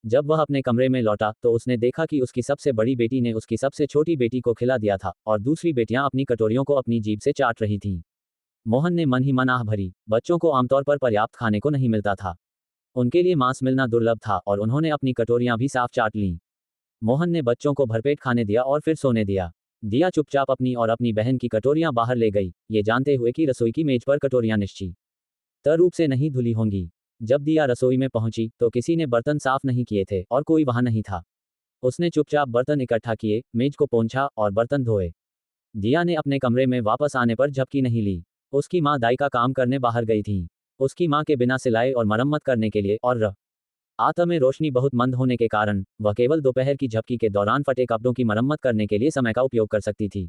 जब वह अपने कमरे में लौटा तो उसने देखा कि उसकी सबसे बड़ी बेटी ने उसकी सबसे छोटी बेटी को खिला दिया था और दूसरी बेटियां अपनी कटोरियों को अपनी जीभ से चाट रही थीं। मोहन ने मन ही मन आह भरी, बच्चों को आमतौर पर पर्याप्त खाने को नहीं मिलता था। उनके लिए मांस मिलना दुर्लभ था और उन्होंने अपनी कटोरियां भी साफ चाट लीं। मोहन ने बच्चों को भरपेट खाने दिया और फिर सोने दिया। दिया चुपचाप अपनी और अपनी बहन की कटोरियां बाहर ले गई, ये जानते हुए कि रसोई की मेज पर कटोरियां निश्चित रूप से नहीं धुली होंगी। जब दिया रसोई में पहुंची तो किसी ने बर्तन साफ नहीं किए थे और कोई वहां नहीं था। उसने चुपचाप बर्तन इकट्ठा किए, मेज को पोंछा और बर्तन धोए। दिया ने अपने कमरे में वापस आने पर झपकी नहीं ली। उसकी माँ दाई का काम करने बाहर गई थी। उसकी माँ के बिना सिलाई और मरम्मत करने के लिए और रात में रोशनी बहुत मंद होने के कारण वह केवल दोपहर की झपकी के दौरान फटे कपड़ों की मरम्मत करने के लिए समय का उपयोग कर सकती थी।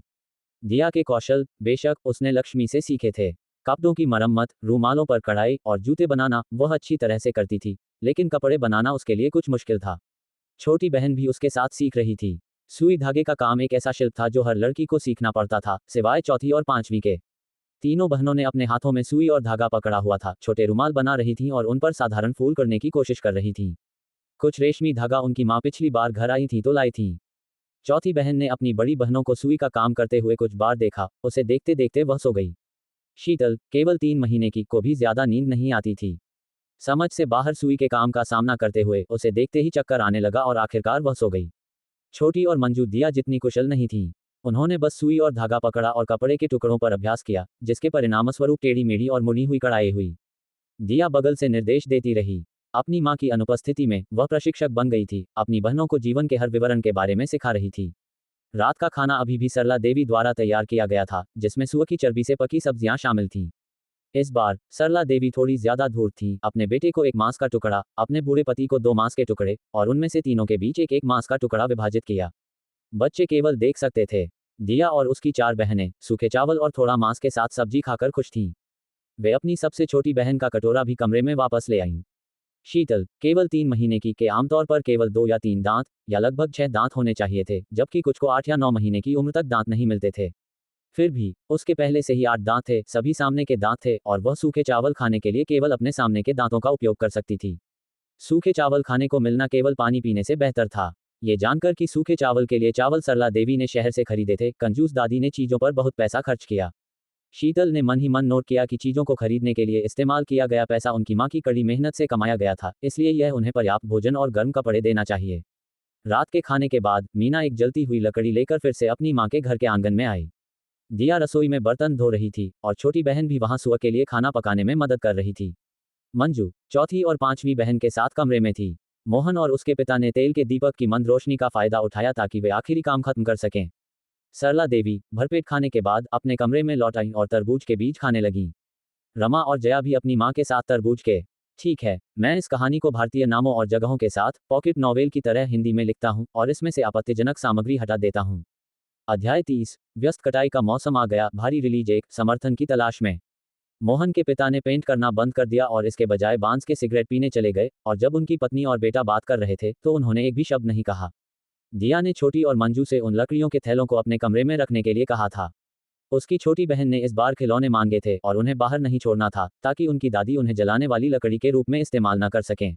दिया के कौशल बेशक उसने लक्ष्मी से सीखे थे। कपड़ों की मरम्मत, रूमालों पर कढ़ाई और जूते बनाना वह अच्छी तरह से करती थी, लेकिन कपड़े बनाना उसके लिए कुछ मुश्किल था। छोटी बहन भी उसके साथ सीख रही थी। सुई धागे का काम एक ऐसा शिल्प था जो हर लड़की को सीखना पड़ता था, सिवाय चौथी और पांचवी के। तीनों बहनों ने अपने हाथों में सुई और धागा पकड़ा हुआ था, छोटे रुमाल बना रही थीं और उन पर साधारण फूल करने की कोशिश कर रही थीं। कुछ रेशमी धागा उनकी माँ पिछली बार घर आई थी तो लाई थी। चौथी बहन ने अपनी बड़ी बहनों को सुई का काम करते हुए कुछ बार देखा, उसे देखते देखते वह सो गई। शीतल, केवल 3 महीने की, को भी ज्यादा नींद नहीं आती थी। समझ से बाहर सुई के काम का सामना करते हुए उसे देखते ही चक्कर आने लगा और आखिरकार वह सो गई। छोटी और मंजू दिया जितनी कुशल नहीं थी। उन्होंने बस सुई और धागा पकड़ा और कपड़े के टुकड़ों पर अभ्यास किया, जिसके परिणामस्वरूप टेढ़ी मेढ़ी और मुड़ी हुई कढ़ाई हुई। दिया बगल से निर्देश देती रही। अपनी माँ की अनुपस्थिति में वह प्रशिक्षक बन गई थी, अपनी बहनों को जीवन के हर विवरण के बारे में सिखा रही थी। रात का खाना अभी भी सरला देवी द्वारा तैयार किया गया था, जिसमें सुअर की चर्बी से पकी सब्जियां शामिल थीं। इस बार सरला देवी थोड़ी ज्यादा धूर्त थी। अपने बेटे को 1 मांस का टुकड़ा, अपने बूढ़े पति को 2 मांस के टुकड़े और उनमें से तीनों के बीच एक एक मांस का टुकड़ा विभाजित किया। बच्चे केवल देख सकते थे। दिया और उसकी 4 बहनें सूखे चावल और थोड़ा मांस के साथ सब्जी खाकर खुश थीं। वे अपनी सबसे छोटी बहन का कटोरा भी कमरे में वापस ले आईं। शीतल, केवल 3 महीने की, के आमतौर पर केवल 2 या 3 दांत या लगभग 6 दांत होने चाहिए थे, जबकि कुछ को 8 या 9 महीने की उम्र तक दांत नहीं मिलते थे। फिर भी उसके पहले से ही 8 दांत थे, सभी सामने के दांत थे और वह सूखे चावल खाने के लिए केवल अपने सामने के दांतों का उपयोग कर सकती थी। सूखे चावल खाने को मिलना केवल पानी पीने से बेहतर था। ये जानकर कि सूखे चावल के लिए चावल सरला देवी ने शहर से खरीदे थे, कंजूस दादी ने चीजों पर बहुत पैसा खर्च किया। शीतल ने मन ही मन नोट किया कि चीजों को खरीदने के लिए इस्तेमाल किया गया पैसा उनकी माँ की कड़ी मेहनत से कमाया गया था, इसलिए यह उन्हें पर्याप्त भोजन और गर्म कपड़े देना चाहिए। रात के खाने के बाद मीना एक जलती हुई लकड़ी लेकर फिर से अपनी माँ के घर के आंगन में आई। दिया रसोई में बर्तन धो रही थी और छोटी बहन भी वहां सुअर के लिए खाना पकाने में मदद कर रही थी। मंजू, चौथी और पांचवी बहन के साथ कमरे में थी। मोहन और उसके पिता ने तेल के दीपक की मंद रोशनी का फायदा उठाया ताकि वे आखिरी काम खत्म कर सकें। सरला देवी भरपेट खाने के बाद अपने कमरे में लौट आईं और तरबूज के बीज खाने लगीं। रमा और जया भी अपनी माँ के साथ तरबूज के। ठीक है, मैं इस कहानी को भारतीय नामों और जगहों के साथ पॉकेट नॉवेल की तरह हिंदी में लिखता हूँ और इसमें से आपत्तिजनक सामग्री हटा देता हूँ। अध्याय 30। व्यस्त कटाई का मौसम आ गया, भारी रिलीज 1, समर्थन की तलाश में। मोहन के पिता ने पेंट करना बंद कर दिया और इसके बजाय बांस के सिगरेट पीने चले गए, और जब उनकी पत्नी और बेटा बात कर रहे थे तो उन्होंने एक भी शब्द नहीं कहा। दिया ने छोटी और मंजू से उन लकड़ियों के थैलों को अपने कमरे में रखने के लिए कहा था। उसकी छोटी बहन ने इस बार खिलौने मांगे थे और उन्हें बाहर नहीं छोड़ना था, ताकि उनकी दादी उन्हें जलाने वाली लकड़ी के रूप में इस्तेमाल न कर सकें।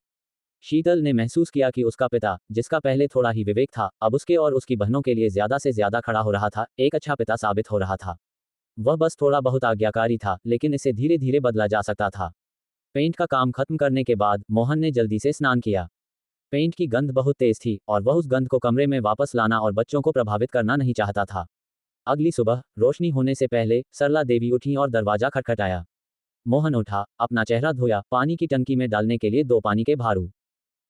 शीतल ने महसूस किया कि उसका पिता, जिसका पहले थोड़ा ही विवेक था, अब उसके और उसकी बहनों के लिए ज्यादा से ज्यादा खड़ा हो रहा था, एक अच्छा पिता साबित हो रहा था। वह बस थोड़ा बहुत आज्ञाकारी था, लेकिन इसे धीरे धीरे बदला जा सकता था। पेंट का काम खत्म करने के बाद मोहन ने जल्दी से स्नान किया। पेंट की गंध बहुत तेज थी और वह उस गंध को कमरे में वापस लाना और बच्चों को प्रभावित करना नहीं चाहता था। अगली सुबह रोशनी होने से पहले सरला देवी उठी और दरवाजा खटखटाया। मोहन उठा, अपना चेहरा धोया, पानी की टंकी में डालने के लिए 2 पानी के भारू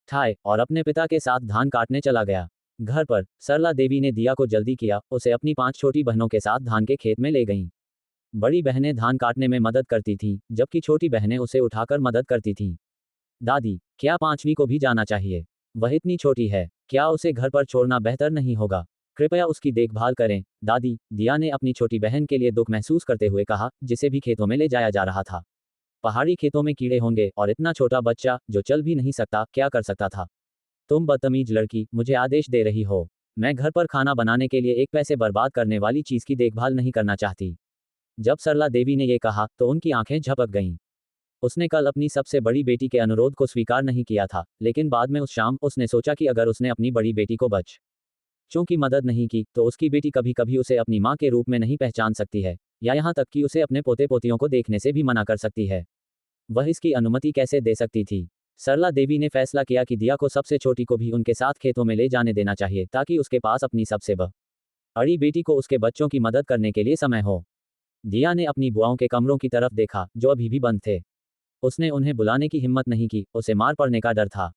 ठाए और अपने पिता के साथ धान काटने चला गया। घर पर सरला देवी ने दिया को जल्दी किया, उसे अपनी 5 छोटी बहनों के साथ धान के खेत में ले गईं। बड़ी बहनें धान काटने में मदद करती थीं, जबकि छोटी बहनें उसे उठाकर मदद करती थीं। दादी, क्या 5वीं को भी जाना चाहिए? वह इतनी छोटी है, क्या उसे घर पर छोड़ना बेहतर नहीं होगा? कृपया उसकी देखभाल करें, दादी, दिया ने अपनी छोटी बहन के लिए दुख महसूस करते हुए कहा, जिसे भी खेतों में ले जाया जा रहा था। पहाड़ी खेतों में कीड़े होंगे और इतना छोटा बच्चा जो चल भी नहीं सकता, क्या कर सकता था? तुम बदतमीज लड़की, मुझे आदेश दे रही हो। मैं घर पर खाना बनाने के लिए एक पैसे बर्बाद करने वाली चीज की देखभाल नहीं करना चाहती। जब सरला देवी ने यह कहा तो उनकी आंखें झपक गईं। उसने कल अपनी सबसे बड़ी बेटी के अनुरोध को स्वीकार नहीं किया था, लेकिन बाद में उस शाम उसने सोचा कि अगर उसने अपनी बड़ी बेटी को बच्चों की मदद नहीं की तो उसकी बेटी कभी कभी उसे अपनी माँ के रूप में नहीं पहचान सकती है, या यहाँ तक कि उसे अपने पोते पोतियों को देखने से भी मना कर सकती है। वह इसकी अनुमति कैसे दे सकती थी? सरला देवी ने फैसला किया कि दिया को, सबसे छोटी को भी उनके साथ खेतों में ले जाने देना चाहिए, ताकि उसके पास अपनी सबसे बड़ी बेटी को उसके बच्चों की मदद करने के लिए समय हो। दिया ने अपनी बुआओं के कमरों की तरफ देखा, जो अभी भी बंद थे। उसने उन्हें बुलाने की हिम्मत नहीं की, उसे मार पड़ने का डर था।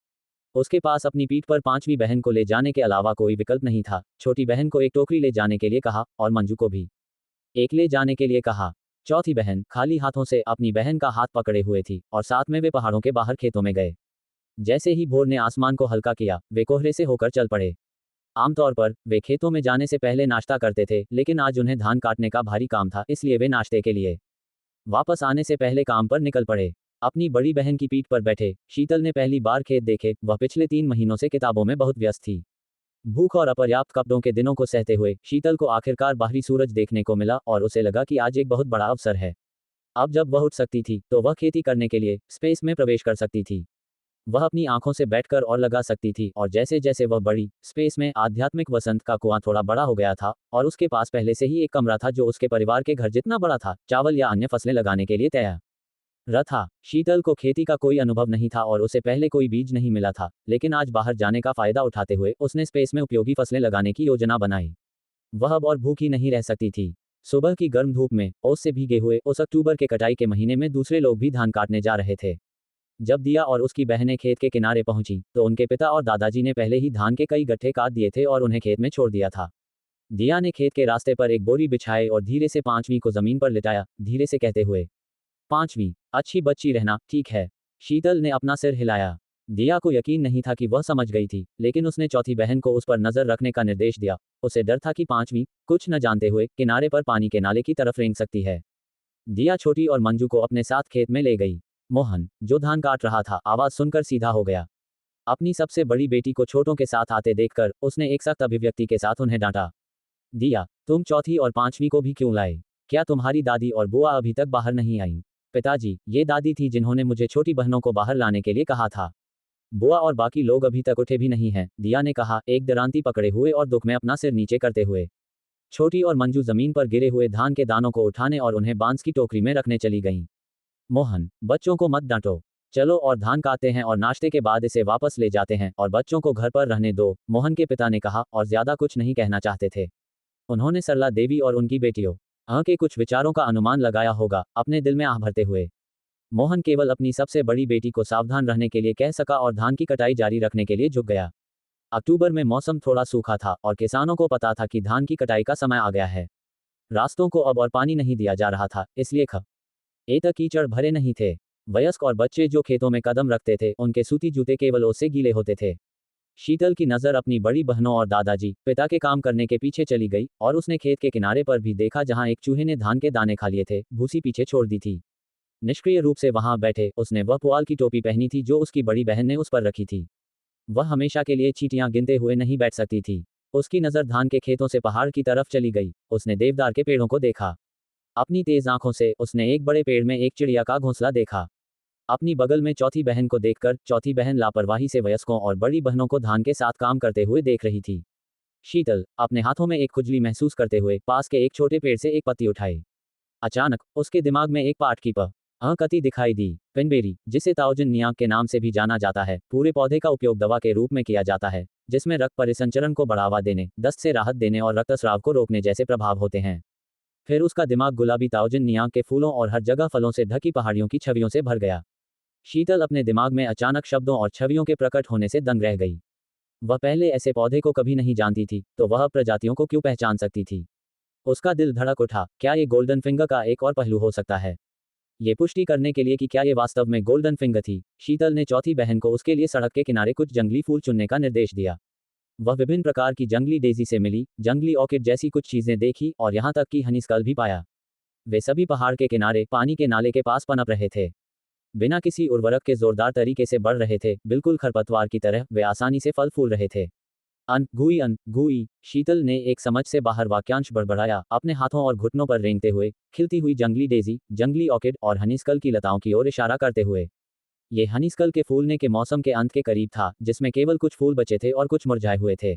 उसके पास अपनी पीठ पर पांचवी बहन को ले जाने के अलावा कोई विकल्प नहीं था। छोटी बहन को एक टोकरी ले जाने के लिए कहा और मंजू को भी एक ले जाने के लिए कहा। चौथी बहन खाली हाथों से अपनी बहन का हाथ पकड़े हुए थी और साथ में वे पहाड़ों के बाहर खेतों में गए। जैसे ही भोर ने आसमान को हल्का किया, वे कोहरे से होकर चल पड़े। आमतौर पर वे खेतों में जाने से पहले नाश्ता करते थे, लेकिन आज उन्हें धान काटने का भारी काम था, इसलिए वे नाश्ते के लिए वापस आने से पहले काम पर निकल पड़े। अपनी बड़ी बहन की पीठ पर बैठे शीतल ने पहली बार खेत देखे। वह पिछले 3 महीनों से किताबों में बहुत व्यस्त थी। भूख और अपर्याप्त कपड़ों के दिनों को सहते हुए शीतल को आखिरकार बाहरी सूरज देखने को मिला और उसे लगा कि आज एक बहुत बड़ा अवसर है। अब जब वह उठ सकती थी तो वह खेती करने के लिए स्पेस में प्रवेश कर सकती थी। वह अपनी आंखों से बैठकर और लगा सकती थी और जैसे जैसे वह बड़ी स्पेस में आध्यात्मिक वसंत का कुआं थोड़ा बड़ा हो गया था और उसके पास पहले से ही एक कमरा था जो उसके परिवार के घर जितना बड़ा था, चावल या अन्य फसलें लगाने के लिए तैयार था। शीतल को खेती का कोई अनुभव नहीं था और उसे पहले कोई बीज नहीं मिला था, लेकिन आज बाहर जाने का फायदा उठाते हुए उसने स्पेस में उपयोगी फसलें लगाने की योजना बनाई। वह अब और भूखी नहीं रह सकती थी। सुबह की गर्म धूप में ओस से भीगे हुए उस अक्टूबर के कटाई के महीने में दूसरे लोग भी धान काटने जा रहे थे। जब दिया और उसकी बहनें खेत के किनारे पहुंची तो उनके पिता और दादाजी ने पहले ही धान के कई गट्ठे काट दिए थे और उन्हें खेत में छोड़ दिया था। दिया ने खेत के रास्ते पर एक बोरी बिछाए और धीरे से पांचवी को जमीन पर लिटाया, धीरे से कहते हुए, पांचवी, अच्छी बच्ची रहना, ठीक है। शीतल ने अपना सिर हिलाया। दिया को यकीन नहीं था कि वह समझ गई थी, लेकिन उसने चौथी बहन को उस पर नजर रखने का निर्देश दिया। उसे डर था कि पांचवी, कुछ न जानते हुए, किनारे पर पानी के नाले की तरफ रेंग सकती है। दिया छोटी और मंजू को अपने साथ खेत में ले गई। मोहन, जो धान काट रहा था, आवाज सुनकर सीधा हो गया। अपनी सबसे बड़ी बेटी को छोटों के साथ आते देखकर उसने एक सख्त अभिव्यक्ति के साथ उन्हें डांटा। दिया, तुम चौथी और पांचवी को भी क्यों लाए? क्या तुम्हारी दादी और बुआ अभी तक बाहर नहीं आई? पिताजी, ये दादी थी जिन्होंने मुझे छोटी बहनों को बाहर लाने के लिए कहा था। बुआ और बाकी लोग अभी तक उठे भी नहीं हैं, दिया ने कहा, एक दरांती पकड़े हुए और दुख में अपना सिर नीचे करते हुए। छोटी और मंजू जमीन पर गिरे हुए धान के दानों को उठाने और उन्हें बांस की टोकरी में रखने चली गईं। मोहन, बच्चों को मत डांटो। चलो और धान काटते हैं और नाश्ते के बाद इसे वापस ले जाते हैं और बच्चों को घर पर रहने दो, मोहन के पिता ने कहा और ज्यादा कुछ नहीं कहना चाहते थे। उन्होंने सरला देवी और उनकी बेटियों के कुछ विचारों का अनुमान लगाया होगा, अपने दिल में आह भरते हुए। मोहन केवल अपनी सबसे बड़ी बेटी को सावधान रहने के लिए कह सका और धान की कटाई जारी रखने के लिए झुक गया। अक्टूबर में मौसम थोड़ा सूखा था और किसानों को पता था कि धान की कटाई का समय आ गया है। रास्तों को अब और पानी नहीं दिया जा रहा था, इसलिए कीचड़ भरे नहीं थे। वयस्क और बच्चे जो खेतों में कदम रखते थे, उनके सूती जूते केवल ओस से गीले होते थे। शीतल की नज़र अपनी बड़ी बहनों और दादाजी, पिता के काम करने के पीछे चली गई और उसने खेत के किनारे पर भी देखा जहां एक चूहे ने धान के दाने खा लिए थे, भूसी पीछे छोड़ दी थी। निष्क्रिय रूप से वहां बैठे उसने वह पुआल की टोपी पहनी थी जो उसकी बड़ी बहन ने उस पर रखी थी। वह हमेशा के लिए चींटियां गिनते हुए नहीं बैठ सकती थी। उसकी नज़र धान के खेतों से पहाड़ की तरफ चली गई। उसने देवदार के पेड़ों को देखा। अपनी तेज आंखों से उसने एक बड़े पेड़ में एक चिड़िया का घोंसला देखा। अपनी बगल में चौथी बहन को देखकर चौथी बहन लापरवाही से वयस्कों और बड़ी बहनों को धान के साथ काम करते हुए देख रही थी। शीतल, अपने हाथों में एक खुजली महसूस करते हुए पास के एक छोटे पेड़ से एक पत्ती उठाई। अचानक उसके दिमाग में एक पाठ की कती दिखाई दी। पिनबेरी, जिसे ताओजिन नियांग के नाम से भी जाना जाता है, पूरे पौधे का उपयोग दवा के रूप में किया जाता है, जिसमें रक्त परिसंचरण को बढ़ावा देने, दस्त से राहत देने और रक्तस्राव को रोकने जैसे प्रभाव होते हैं। फिर उसका दिमाग गुलाबी ताओजिन नियांग के फूलों और हर जगह फलों से ढकी पहाड़ियों की छवियों से भर गया। शीतल अपने दिमाग में अचानक शब्दों और छवियों के प्रकट होने से दंग रह गई। वह पहले ऐसे पौधे को कभी नहीं जानती थी, तो वह प्रजातियों को क्यों पहचान सकती थी? उसका दिल धड़क उठा। क्या ये गोल्डन फिंगर का एक और पहलू हो सकता है? ये पुष्टि करने के लिए कि क्या ये वास्तव में गोल्डन फिंगर थी, शीतल ने चौथी बहन को उसके लिए सड़क के किनारे कुछ जंगली फूल चुनने का निर्देश दिया। वह विभिन्न प्रकार की जंगली डेजी से मिली, जंगली ऑर्किड जैसी कुछ चीजें देखी और यहाँ तक कि हनीस्कल भी पाया। वे सभी पहाड़ के किनारे पानी के नाले के पास पनप रहे थे। बिना किसी उर्वरक के जोरदार तरीके से बढ़ रहे थे, बिल्कुल खरपतवार की तरह वे आसानी से फल फूल रहे थे। घुई, शीतल ने एक समझ से बाहर वाक्यांश बड़बड़ाया, अपने हाथों और घुटनों पर रेंगते हुए, खिलती हुई जंगली डेजी, जंगली ऑर्किड और हनीस्कल की लताओं की ओर इशारा करते हुए। ये हनीस्कल के फूलने के मौसम के अंत के करीब था, जिसमें केवल कुछ फूल बचे थे और कुछ मुरझाए हुए थे।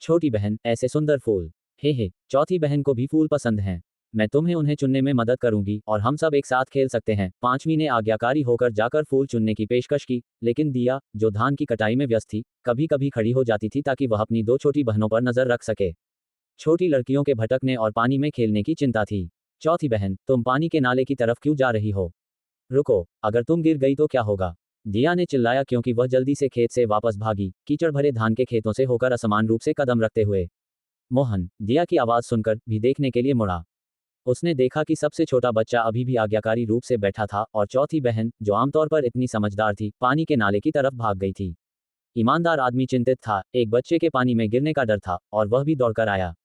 छोटी बहन, ऐसे सुंदर फूल। हे, चौथी बहन को भी फूल पसंद हैं। मैं तुम्हें उन्हें चुनने में मदद करूंगी और हम सब एक साथ खेल सकते हैं। पांचवी ने आज्ञाकारी होकर जाकर फूल चुनने की पेशकश की, लेकिन दिया, जो धान की कटाई में व्यस्त थी, कभी कभी खड़ी हो जाती थी ताकि वह अपनी दो छोटी बहनों पर नजर रख सके। छोटी लड़कियों के भटकने और पानी में खेलने की चिंता थी। चौथी बहन, तुम पानी के नाले की तरफ क्यों जा रही हो? रुको, अगर तुम गिर गई तो क्या होगा? दिया ने चिल्लाया क्योंकि वह जल्दी से खेत से वापस भागी, कीचड़ भरे धान के खेतों से होकर असमान रूप से कदम रखते हुए। मोहन दिया की आवाज सुनकर भी देखने के लिए मुड़ा। उसने देखा कि सबसे छोटा बच्चा अभी भी आज्ञाकारी रूप से बैठा था और चौथी बहन, जो आमतौर पर इतनी समझदार थी, पानी के नाले की तरफ भाग गई थी। ईमानदार आदमी चिंतित था, एक बच्चे के पानी में गिरने का डर था, और वह भी दौड़कर आया।